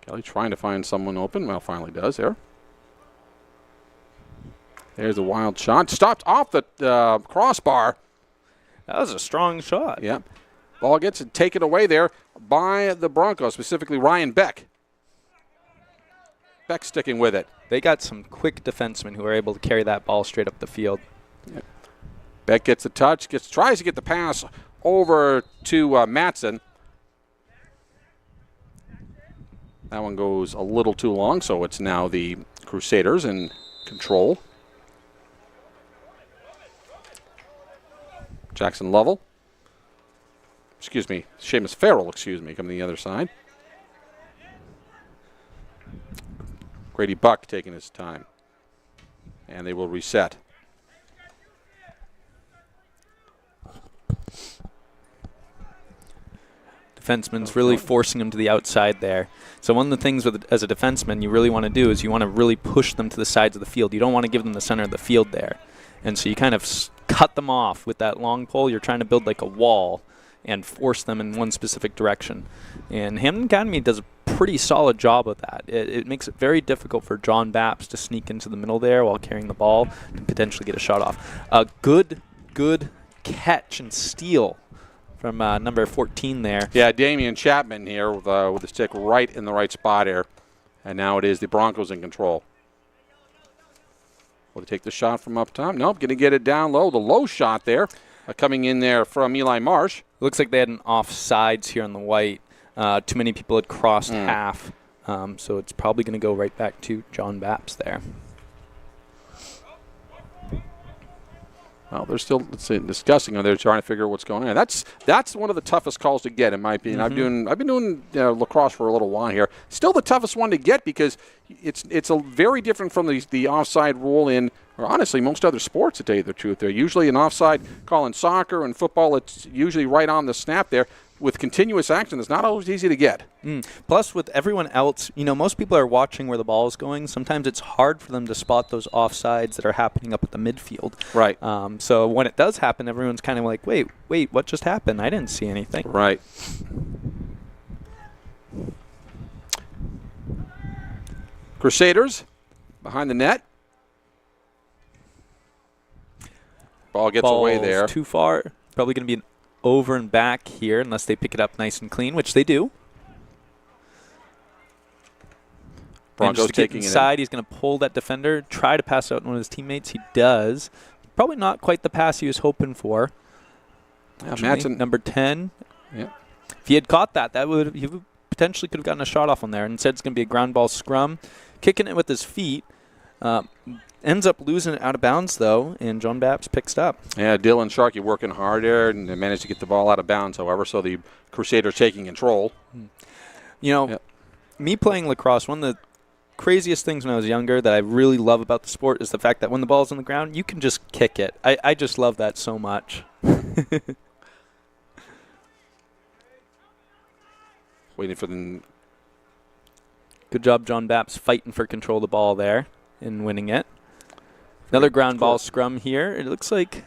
Kelly trying to find someone open. Well, finally does there. There's a wild shot. Stopped off the crossbar. That was a strong shot. Yep. Ball gets taken away there by the Broncos, specifically Ryan Beck. Beck sticking with it. They got some quick defensemen who are able to carry that ball straight up the field. Yep. Beck gets the touch, tries to get the pass over to Mattson. That one goes a little too long, so it's now the Crusaders in control. Jackson Lovell. Seamus Farrell, coming the other side. Grady Buck taking his time. And they will reset. Defenseman's really forcing him to the outside there. So one of the things as a defenseman you really want to do is you want to really push them to the sides of the field. You don't want to give them the center of the field there. And so you kind of cut them off with that long pole. You're trying to build like a wall and force them in one specific direction. And Hampden Academy does a pretty solid job of that. It makes it very difficult for John Bapst to sneak into the middle there while carrying the ball to potentially get a shot off. A good catch and steal from number 14 there. Yeah, Damian Chapman here with the stick right in the right spot here. And now it is the Broncos in control. Will they take the shot from up top? Nope, going to get it down low. The low shot there coming in there from Eli Marsh. Looks like they had an offsides here on the white. Too many people had crossed half. So it's probably going to go right back to John Bapst there. Well, they're still discussing. They're trying to figure out what's going on. That's one of the toughest calls to get, in my opinion. Mm-hmm. I've been doing lacrosse for a little while here. Still the toughest one to get because it's a very different from the offside rule in, or honestly, most other sports. To tell you the truth, they're usually an offside call in soccer and football. It's usually right on the snap there. with continuous action, it's not always easy to get. Plus, with everyone else, most people are watching where the ball is going. Sometimes it's hard for them to spot those offsides that are happening up at the midfield. Right. So when it does happen, everyone's kind of like, wait, what just happened? I didn't see anything. Right. Crusaders behind the net. Ball gets away there. Too far. Probably going to be an over and back here unless they pick it up nice and clean, which they do. Broncos taking inside. He's going to pull that defender, try to pass out one of his teammates. He does. Probably not quite the pass he was hoping for. Madsen, number 10. Yeah. If he had caught that, he potentially could have gotten a shot off on there. Instead, it's going to be a ground ball scrum. Kicking it with his feet. Ends up losing it out of bounds, though, and John Bapst picks it up. Yeah, Dylan Sharkey working hard there, and they managed to get the ball out of bounds, however, so the Crusaders taking control. Me playing lacrosse, one of the craziest things when I was younger that I really love about the sport is the fact that when the ball's on the ground, you can just kick it. I just love that so much. Waiting for the... Good job, John Bapst, fighting for control of the ball there and winning it. Another ground ball scrum here. It looks like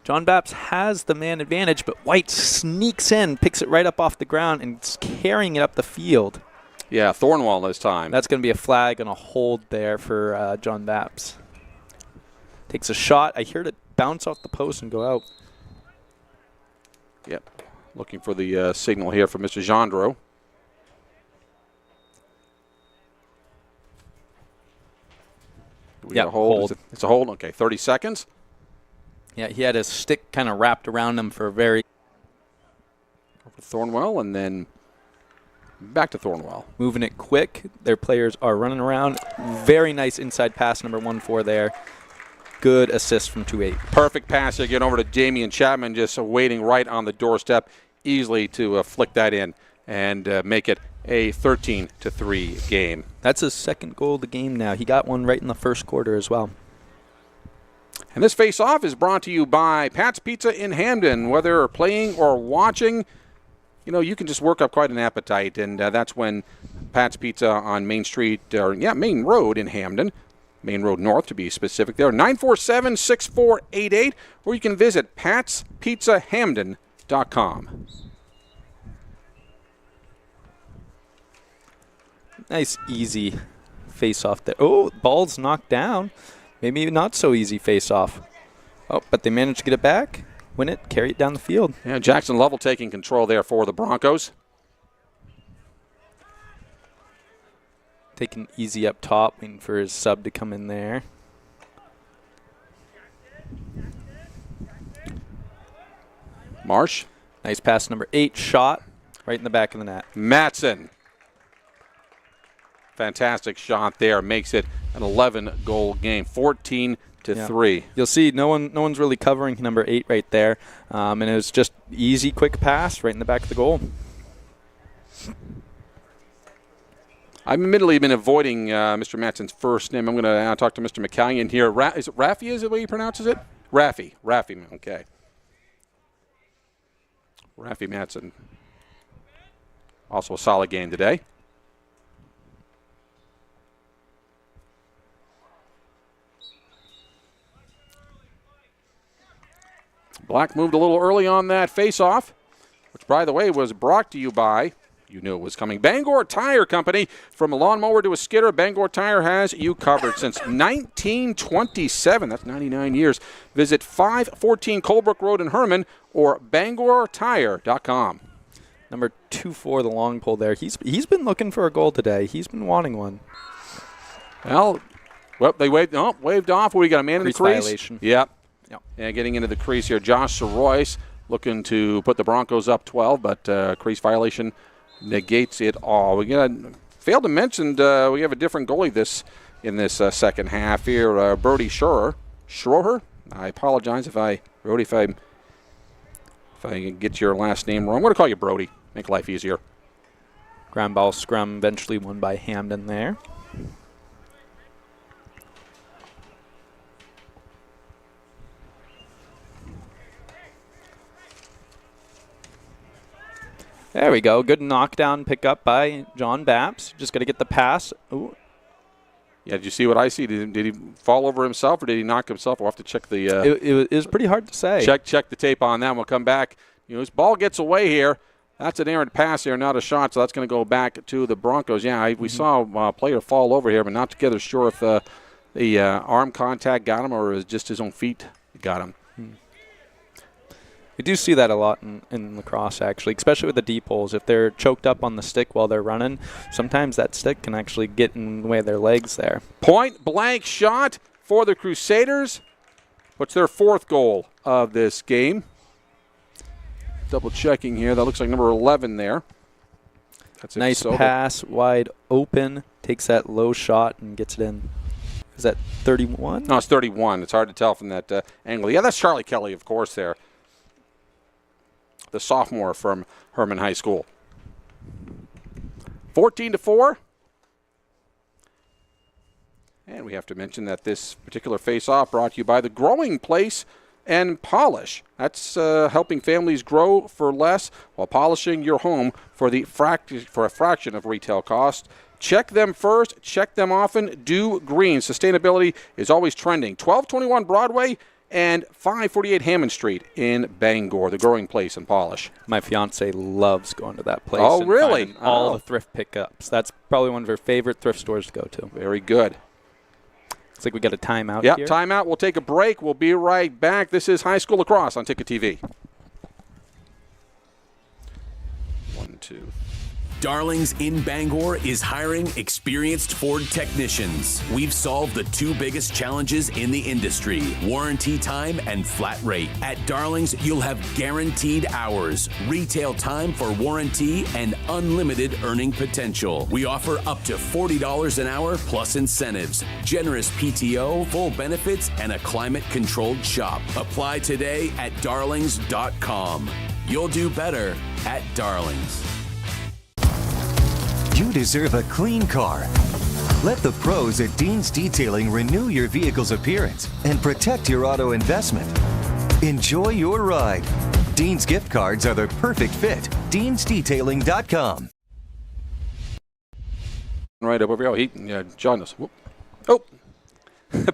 John Bapst has the man advantage, but White sneaks in, picks it right up off the ground, and is carrying it up the field. Yeah, Thornwell this time. That's going to be a flag and a hold there for John Bapst. Takes a shot. I heard it bounce off the post and go out. Yep. Looking for the signal here from Mr. Gendreau. Yeah, hold. It's a hold. Okay, 30 seconds. Yeah, he had his stick kind of wrapped around him for a very... Thornwell, and then back to Thornwell. Moving it quick. Their players are running around. Very nice inside pass, number 1-4 there. Good assist from 2-8. Perfect pass here. Getting over to Damian Chapman, just waiting right on the doorstep, easily to flick that in and make it a 13-3 game. That's his second goal of the game now. He got one right in the first quarter as well. And this face-off is brought to you by Pat's Pizza in Hampden. Whether playing or watching, you can just work up quite an appetite, and that's when Pat's Pizza on Main Street, Main Road in Hampden, Main Road North to be specific there, 947-6488, or you can visit patspizzahamden.com. Nice, easy face-off there. Oh, ball's knocked down. Maybe not so easy face-off. Oh, but they managed to get it back, win it, carry it down the field. Yeah, Jackson Lovell taking control there for the Broncos. Taking easy up top, waiting for his sub to come in there. Marsh. Nice pass, number 8, shot right in the back of the net. Madsen. Fantastic shot there. Makes it an 11-goal game, 14-3. You'll see no one's really covering number 8 right there, and it was just easy, quick pass right in the back of the goal. I've admittedly been avoiding Mr. Madsen's first name. I'm going to talk to Mr. McCallion here. Is it Raffi? Is it the way he pronounces it? Raffi. Okay. Raffi Madsen. Also a solid game today. Black moved a little early on that face-off, which, by the way, was brought to you by, you knew it was coming, Bangor Tire Company. From a lawnmower to a skidder, Bangor Tire has you covered since 1927. That's 99 years. Visit 514 Colebrook Road in Herman or bangortire.com. Number 2-4, the long pole there. He's been looking for a goal today. He's been wanting one. Well, they waved off. We got a man in the crease. Violation. Yep. And getting into the crease here, Josh Sorois looking to put the Broncos up 12, but crease violation negates it all. We failed to mention we have a different goalie in this second half here. Brody Schroer. I apologize if I get your last name wrong. I'm going to call you Brody. Make life easier. Ground ball scrum eventually won by Hampden there. There we go. Good knockdown pickup by John Bapst. Just got to get the pass. Ooh. Yeah, did you see what I see? Did he fall over himself or did he knock himself? We'll have to check the. It was pretty hard to say. Check the tape on that. We'll come back. His ball gets away here. That's an errant pass here, not a shot. So that's going to go back to the Broncos. Yeah, we saw a player fall over here, but not together sure if the arm contact got him or it was just his own feet got him. We do see that a lot in lacrosse, actually, especially with the deep holes. If they're choked up on the stick while they're running, sometimes that stick can actually get in the way of their legs there. Point blank shot for the Crusaders. What's their 4th goal of this game? Double checking here. That looks like number 11 there. That's nice pass, wide open, takes that low shot and gets it in. Is that 31? No, it's 31. It's hard to tell from that angle. Yeah, that's Charlie Kelly, of course, there. The sophomore from Herman High School. 14-4. And we have to mention that this particular face-off brought to you by the Growing Place and Polish. That's helping families grow for less while polishing your home for a fraction of retail cost. Check them first, check them often, do green. Sustainability is always trending. 1221 Broadway and 548 Hammond Street in Bangor, the Growing Place and Polish. My fiance loves going to that place. Oh, and really? finding all the thrift pickups. That's probably one of her favorite thrift stores to go to. Very good. Looks like we got a timeout here. Yeah, timeout. We'll take a break. We'll be right back. This is High School Lacrosse on Ticket TV. 1, 2. Darlings in Bangor is hiring experienced Ford technicians. We've solved the 2 biggest challenges in the industry, warranty time and flat rate. At Darlings, you'll have guaranteed hours, retail time for warranty, and unlimited earning potential. We offer up to $40 an hour plus incentives, generous PTO, full benefits, and a climate-controlled shop. Apply today at darlings.com. You'll do better at Darlings. You deserve a clean car. Let the pros at Dean's Detailing renew your vehicle's appearance and protect your auto investment. Enjoy your ride. Dean's gift cards are the perfect fit. Dean'sDetailing.com. Right up over here. Oh, John knows. Oh.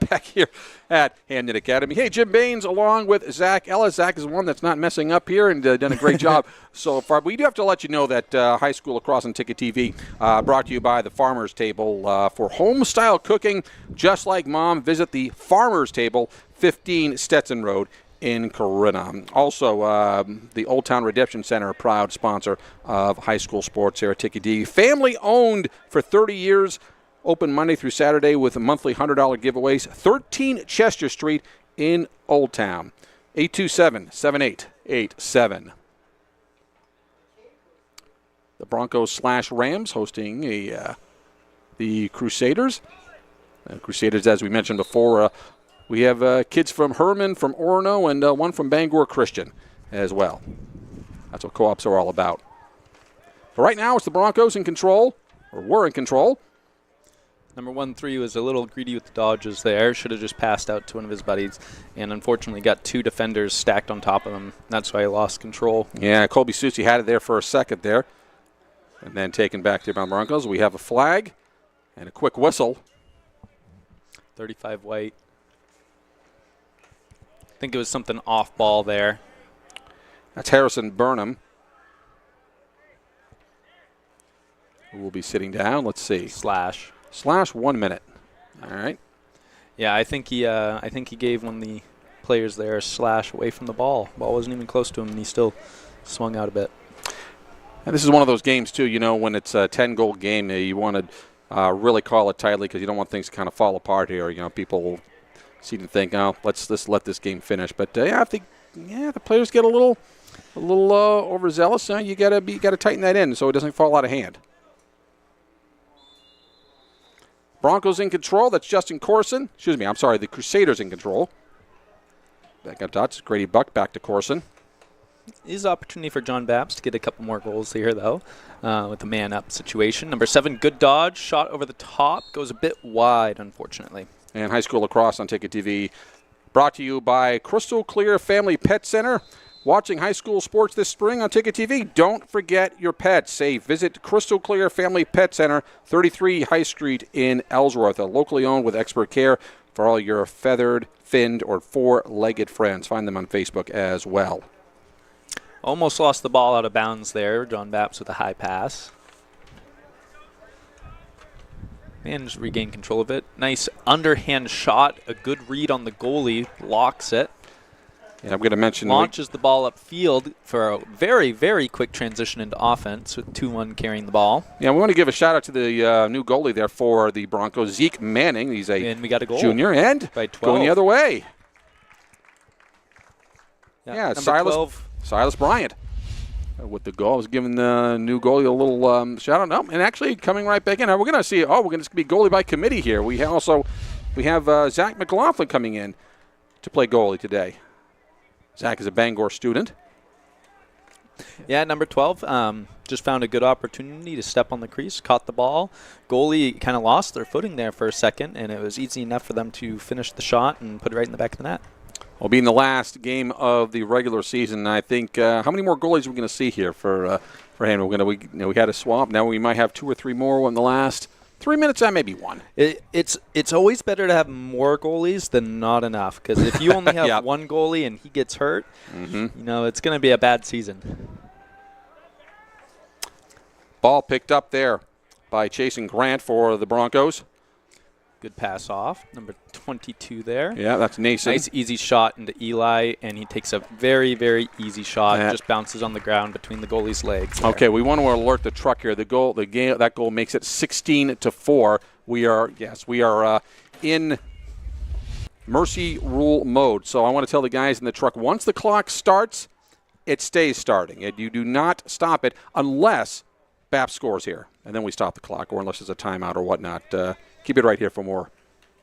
Back here at Hampden Academy. Hey, Jim Baines along with Zach Ellis. Zach is the one that's not messing up here and done a great job so far. But we do have to let you know that High School Lacrosse on Ticket TV brought to you by the Farmer's Table. For home-style cooking, just like Mom, visit the Farmer's Table, 15 Stetson Road in Corinna. Also, the Old Town Redemption Center, a proud sponsor of high school sports here at Ticket TV. Family-owned for 30 years. Open Monday through Saturday with monthly $100 giveaways. 13 Chester Street in Old Town. 827-7887. The Broncos/Rams hosting the Crusaders. Crusaders, as we mentioned before, we have kids from Herman, from Orono, and one from Bangor Christian as well. That's what co-ops are all about. But right now, it's the Broncos in control, or were in control. Number 1-3 was a little greedy with the dodges there. Should have just passed out to one of his buddies, and unfortunately got 2 defenders stacked on top of him. That's why he lost control. Yeah, Colby Susi had it there for a second there, and then taken back to the Broncos. We have a flag and a quick whistle. 35 white. I think it was something off ball there. That's Harrison Burnham, who will be sitting down. Let's see. Slash 1 minute. All right. Yeah, I think he gave one of the players there a slash away from the ball. Ball wasn't even close to him, and he still swung out a bit. And this is one of those games too. You know, when it's a 10-goal game, you want to really call it tightly because you don't want things to kind of fall apart here. You know, people seem to think, "Oh, let's just let this game finish." But I think the players get a little overzealous. You gotta tighten that in so it doesn't fall out of hand. Broncos in control. That's Justin Corson. Excuse me, I'm sorry, the Crusaders in control. Back up dots. Grady Buck back to Corson. Is opportunity for John Bapst to get a couple more goals here, though, with the man-up situation. Number 7, good dodge. Shot over the top. Goes a bit wide, unfortunately. And High School Lacrosse on Ticket TV brought to you by Crystal Clear Family Pet Center. watching high school sports this spring on Ticket TV, don't forget your pets. Visit Crystal Clear Family Pet Center, 33 High Street in Ellsworth, locally owned with expert care for all your feathered, finned, or four-legged friends. Find them on Facebook as well. Almost lost the ball out of bounds there. John Bapst with a high pass. And just regain control of it. Nice underhand shot. A good read on the goalie. Blocks it. Yeah, I'm going to mention... Launches the ball upfield for a very, very quick transition into offense with 2-1 carrying the ball. Yeah, we want to give a shout-out to the new goalie there for the Broncos, Zeke Manning. He's a and we got a goal junior and by 12. Going the other way. Yeah, Silas Bryant with the goal. I was giving the new goalie a little shout-out. No, and actually coming right back in. We're going to see, we're going to be goalie by committee here. We have Zach McLaughlin coming in to play goalie today. Zach is a Bangor student. Yeah, number 12 just found a good opportunity to step on the crease, caught the ball. Goalie kind of lost their footing there for a second, and it was easy enough for them to finish the shot and put it right in the back of the net. Well, being the last game of the regular season, I think how many more goalies are we going to see here for him? We had a swap. Now we might have 2 or 3 more in the last 3 minutes. Maybe one. It's always better to have more goalies than not enough, because if you only have Yep. one goalie and he gets hurt, it's going to be a bad season. Ball picked up there by Chasen Grant for the Broncos. Good pass off. Number 22 there. Yeah, that's Nason. Nice easy shot into Eli, and he takes a very, very easy shot. Just bounces on the ground between the goalie's legs. There. Okay, we want to alert the truck here. That goal makes it 16-4. We are in mercy rule mode. So I want to tell the guys in the truck, once the clock starts, it stays starting. You do not stop it unless Bapst scores here, and then we stop the clock, or unless there's a timeout or whatnot. Keep it right here for more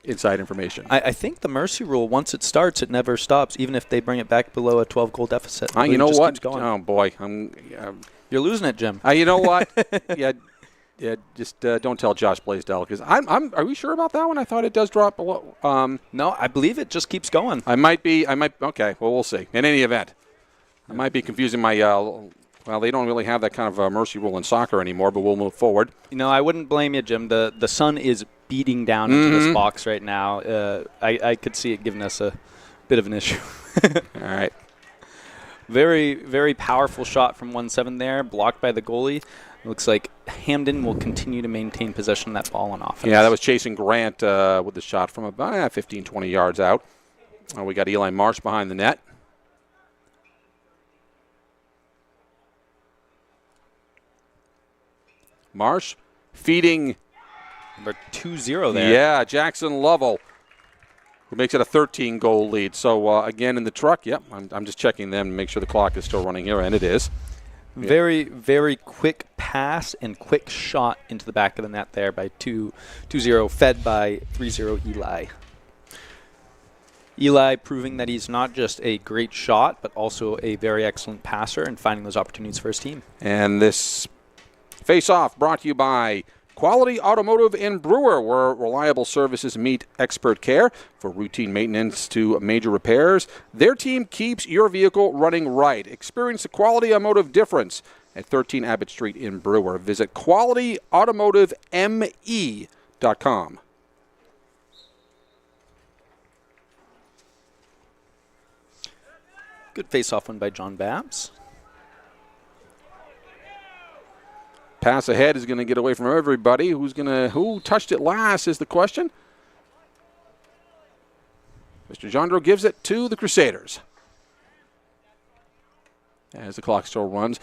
inside information. I think the mercy rule, once it starts, it never stops, even if they bring it back below a 12-goal deficit. You know what? Going. Oh, boy. You're losing it, Jim. You know what? Just don't tell Josh Blaisdell, because are we sure about that one? I thought it does drop below. No, I believe it just keeps going. Okay, well, we'll see. In any event, I might be confusing my... Well, they don't really have that kind of mercy rule in soccer anymore, but we'll move forward. I wouldn't blame you, Jim. The sun is beating down into this box right now. I could see it giving us a bit of an issue. All right. Very, very powerful shot from 1-7 there, blocked by the goalie. It looks like Hampden will continue to maintain possession of that ball on offense. Yeah, that was Chasen Grant with the shot from about 15, 20 yards out. We got Eli Marsh behind the net. Marsh feeding number 2-0 there. Yeah, Jackson Lovell, who makes it a 13-goal lead. So, again, in the truck, I'm just checking them to make sure the clock is still running here, and it is. Very, very quick pass and quick shot into the back of the net there by 2-0, fed by 3-0 Eli. Eli proving that he's not just a great shot, but also a very excellent passer and finding those opportunities for his team. And this face-off brought to you by Quality Automotive in Brewer, where reliable services meet expert care. For routine maintenance to major repairs, their team keeps your vehicle running right. Experience the Quality Automotive difference at 13 Abbott Street in Brewer. Visit qualityautomotiveme.com. Good face-off win by John Bapst. Pass ahead is going to get away from everybody. Who touched it last is the question. Mr. Jandro gives it to the Crusaders as the clock still runs.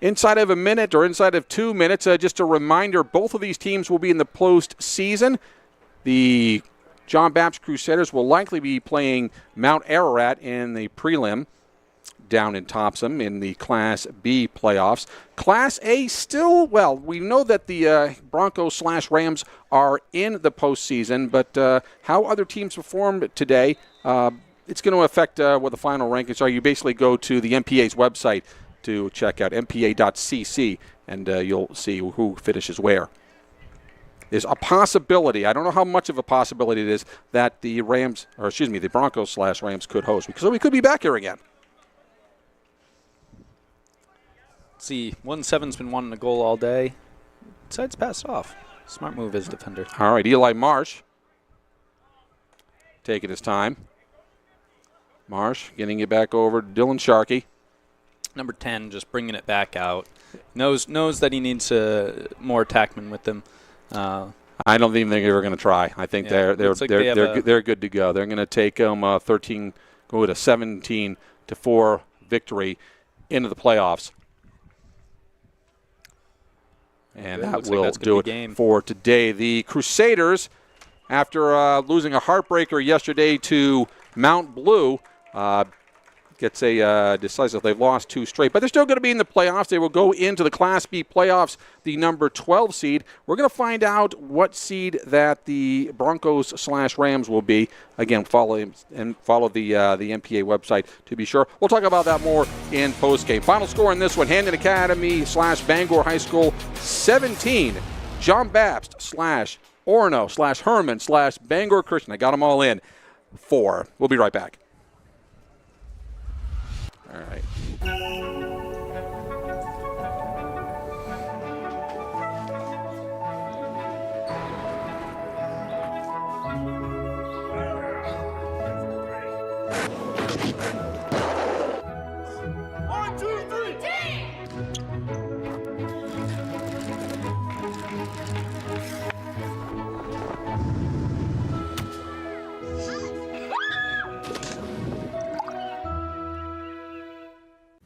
Inside of a minute or inside of 2 minutes, just a reminder, both of these teams will be in the postseason. The John Bapst Crusaders will likely be playing Mount Ararat in the prelim down in Topsom in the Class B playoffs. Class A still, we know that the Broncos/Rams are in the postseason, but how other teams performed today, it's going to affect what the final rankings are. You basically go to the MPA's website to check out mpa.cc, and you'll see who finishes where. There's a possibility, I don't know how much of a possibility it is, that the Broncos/Rams could host. So we could be back here again. See, 1-7's been wanting a goal all day. Side's passed off. Smart move as defender. All right, Eli Marsh taking his time. Marsh getting it back over to Dylan Sharkey. Number 10 just bringing it back out. Knows that he needs more attackmen with him. I don't even think they're going to try. I think they're good to go. They're going to take them 13, go to 17-4 victory into the playoffs. And that will do it for today. The Crusaders, after losing a heartbreaker yesterday to Mount Blue, gets a decisive. They've lost 2 straight, but they're still going to be in the playoffs. They will go into the Class B playoffs, the number 12 seed. We're going to find out what seed that the Broncos/Rams will be. Again, follow the MPA website to be sure. We'll talk about that more in postgame. Final score in this one: Hampden Academy/Bangor High School 17, John Bapst /Orono/Herman/Bangor Christian. I got them all in 4. We'll be right back. All right. 1, 2, 3.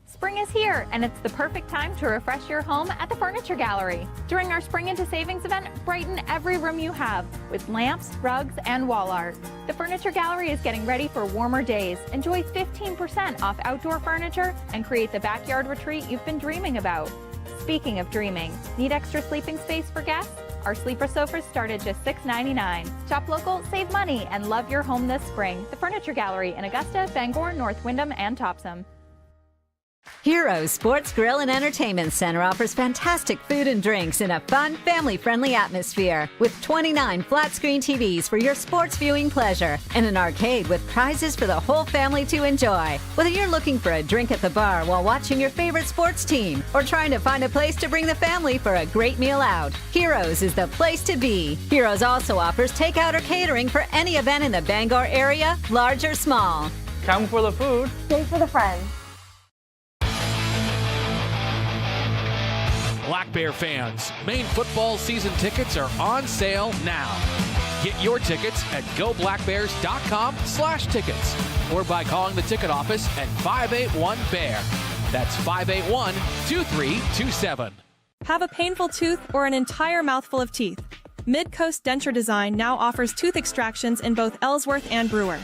Spring is here, and it's the perfect time to refresh your home at the Furniture Gallery. During our Spring into Savings event, brighten every room you have with lamps, rugs, and wall art. The Furniture Gallery is getting ready for warmer days. Enjoy 15% off outdoor furniture and create the backyard retreat you've been dreaming about. Speaking of dreaming, need extra sleeping space for guests? Our sleeper sofas start at just $6.99. Shop local, save money, and love your home this spring. The Furniture Gallery in Augusta, Bangor, North Windham, and Topsom. Heroes Sports Grill and Entertainment Center offers fantastic food and drinks in a fun, family-friendly atmosphere with 29 flat-screen TVs for your sports viewing pleasure and an arcade with prizes for the whole family to enjoy. Whether you're looking for a drink at the bar while watching your favorite sports team or trying to find a place to bring the family for a great meal out, Heroes is the place to be. Heroes also offers takeout or catering for any event in the Bangor area, large or small. Come for the food. Stay for the friends. Black Bear fans, Maine football season tickets are on sale now. Get your tickets at goblackbears.com/tickets or by calling the ticket office at 581-BEAR. That's 581-2327. Have a painful tooth or an entire mouthful of teeth? Mid-Coast Denture Design now offers tooth extractions in both Ellsworth and Brewer.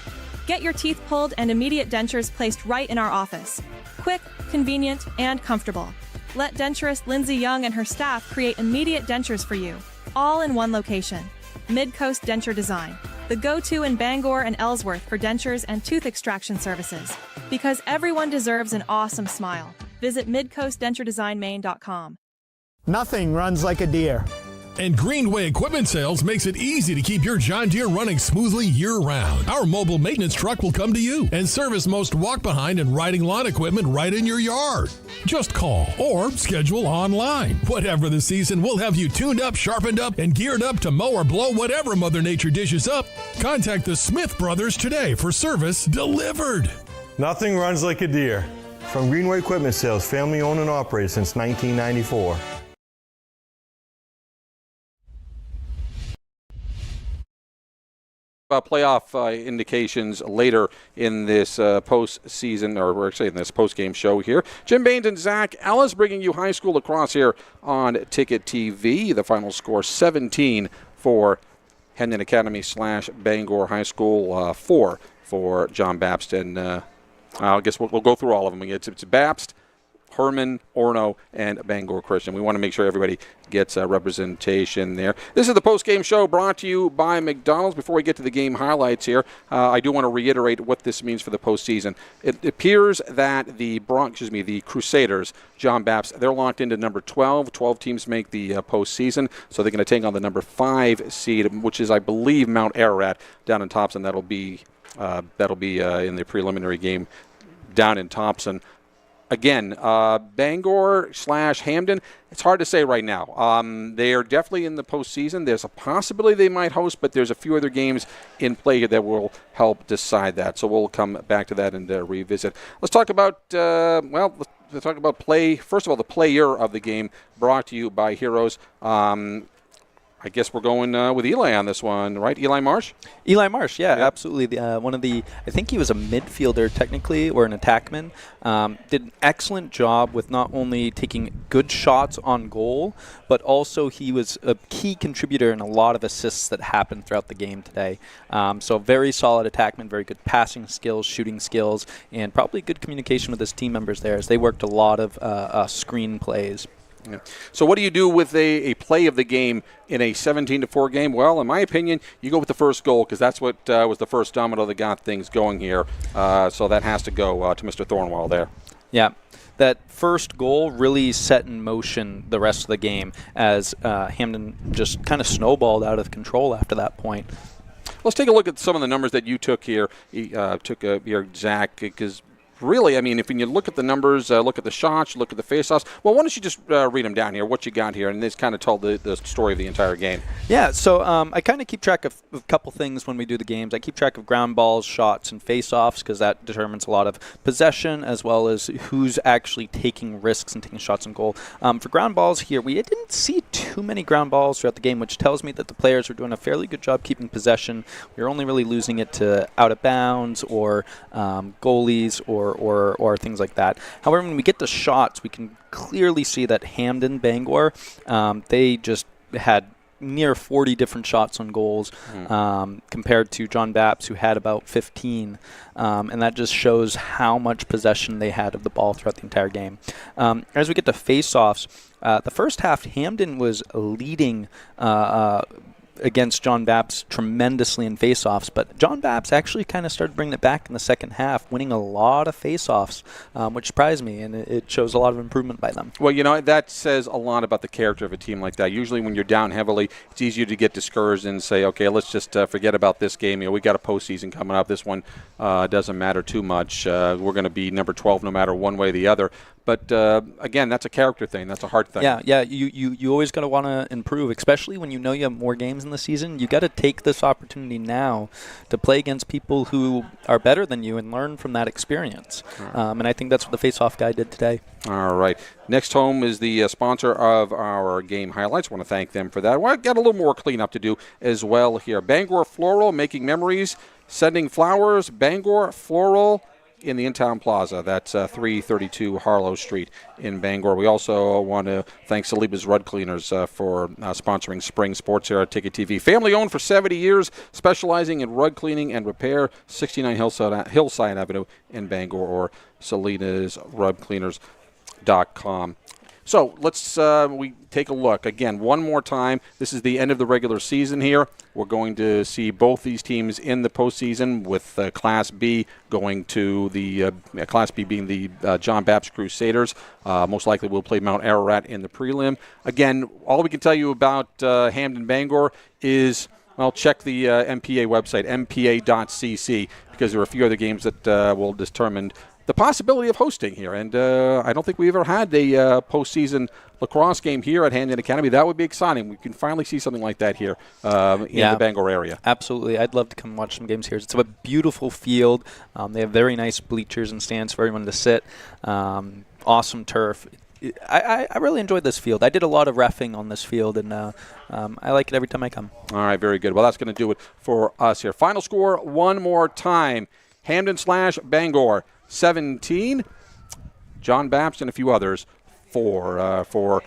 Get your teeth pulled and immediate dentures placed right in our office. Quick, convenient, and comfortable. Let denturist Lindsay Young and her staff create immediate dentures for you, all in one location. Mid-Coast Denture Design, the go-to in Bangor and Ellsworth for dentures and tooth extraction services. Because everyone deserves an awesome smile. Visit midcoastdenturedesignmaine.com. Nothing runs like a deer. And Greenway Equipment Sales makes it easy to keep your John Deere running smoothly year-round. Our mobile maintenance truck will come to you and service most walk-behind and riding lawn equipment right in your yard. Just call or schedule online. Whatever the season, we'll have you tuned up, sharpened up, and geared up to mow or blow whatever Mother Nature dishes up. Contact the Smith Brothers today for service delivered. Nothing runs like a deer. From Greenway Equipment Sales, family owned and operated since 1994. Playoff indications later in this postseason, or actually in this postgame show here. Jim Baines and Zach Ellis bringing you high school lacrosse here on Ticket TV. The final score 17 for Hampden Academy/Bangor High School, 4 for John Bapst. And I guess we'll go through all of them. It's Bapst, Herman, Orono, and Bangor Christian. We want to make sure everybody gets representation there. This is the post-game show brought to you by McDonald's. Before we get to the game highlights here, I do want to reiterate what this means for the postseason. It appears that the Crusaders, John Bapst, they're locked into number 12. 12 teams make the postseason, so they're going to take on the number 5 seed, which is, I believe, Mount Ararat down in Topsom. That'll be in the preliminary game down in Topsom. again, Bangor/Hampden, it's hard to say right now. They are definitely in the postseason. There's a possibility they might host, but there's a few other games in play here that will help decide that. So we'll come back to that and revisit. Let's talk about, let's talk about play. First of all, the player of the game, brought to you by Heroes. I guess we're going with Eli on this one, right? Eli Marsh? Eli Marsh, yeah. Absolutely. I think he was a midfielder technically, or an attackman. Did an excellent job with not only taking good shots on goal, but also he was a key contributor in a lot of assists that happened throughout the game today. So very solid attackman, very good passing skills, shooting skills, and probably good communication with his team members there as they worked a lot of screen plays. Yeah. So what do you do with a play of the game in a 17-4 game? Well, in my opinion, you go with the first goal because that's what was the first domino that got things going here. So that has to go to Mr. Thornwell there. Yeah. That first goal really set in motion the rest of the game as Hampden just kind of snowballed out of control after that point. Let's take a look at some of the numbers that you took here, Zach, because really, I mean, if you look at the numbers, look at the shots, look at the face-offs, well, why don't you just read them down here, what you got here, and this kind of told the story of the entire game. Yeah, so I kind of keep track of a couple things when we do the games. I keep track of ground balls, shots, and face-offs because that determines a lot of possession as well as who's actually taking risks and taking shots on goal. For ground balls here, we didn't see too many ground balls throughout the game, which tells me that the players were doing a fairly good job keeping possession. We were only really losing it to out of bounds or goalies or things like that. However, when we get to shots, we can clearly see that Hampden, Bangor, they just had near 40 different shots on goals compared to John Bapst, who had about 15. And that just shows how much possession they had of the ball throughout the entire game. As we get to face-offs, the first half, Hampden was leading against John Bapst tremendously in face-offs, but John Bapst actually kind of started bringing it back in the second half, winning a lot of face-offs, which surprised me, and it shows a lot of improvement by them. Well, that says a lot about the character of a team like that. Usually when you're down heavily, it's easier to get discouraged and say, okay, let's just forget about this game. We got a postseason coming up. This one doesn't matter too much. We're going to be number 12 no matter one way or the other. But, again, that's a character thing. That's a heart thing. Yeah. You always got to want to improve, especially when you know you have more games in the season. You got to take this opportunity now to play against people who are better than you and learn from that experience. And I think that's what the face-off guy did today. All right. Next Home is the sponsor of our game highlights. I want to thank them for that. Well, I've got a little more cleanup to do as well here. Bangor Floral, making memories, sending flowers. Bangor Floral in the In-Town Plaza. That's 332 Harlow Street in Bangor. We also want to thank Saliba's Rug Cleaners for sponsoring Spring Sports here at Ticket TV. Family-owned for 70 years, specializing in rug cleaning and repair, 69 Hillside Avenue in Bangor, or salinasrugcleaners.com. So let's we take a look again one more time. This is the end of the regular season here. We're going to see both these teams in the postseason, with Class B going to the Class B being the John Bapst Crusaders. Most likely we'll play Mount Ararat in the prelim. Again, all we can tell you about Hampden Bangor is, well, check the MPA website, mpa.cc, because there are a few other games that will determine the possibility of hosting here. And I don't think we ever had a postseason lacrosse game here at Hampden Academy. That would be exciting. We can finally see something like that here in the Bangor area. Absolutely. I'd love to come watch some games here. It's a beautiful field. They have very nice bleachers and stands for everyone to sit. Awesome turf. I really enjoyed this field. I did a lot of reffing on this field, and I like it every time I come. All right, very good. Well, that's going to do it for us here. Final score one more time. Hampden/Bangor 17. John Bapst and a few others for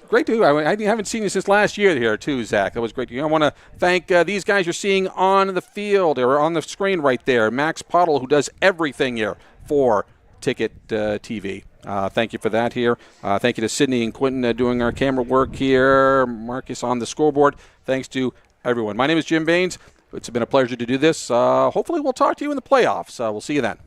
great to. I haven't seen you since last year here too, Zach. That was great to hear. I want to thank these guys you're seeing on the field or on the screen right there. Max Pottle, who does everything here for Ticket TV. Thank you for that here. Thank you to Sydney and Quentin doing our camera work here. Marcus on the scoreboard. Thanks to everyone. My name is Jim Baines. It's been a pleasure to do this. Hopefully we'll talk to you in the playoffs. We'll see you then.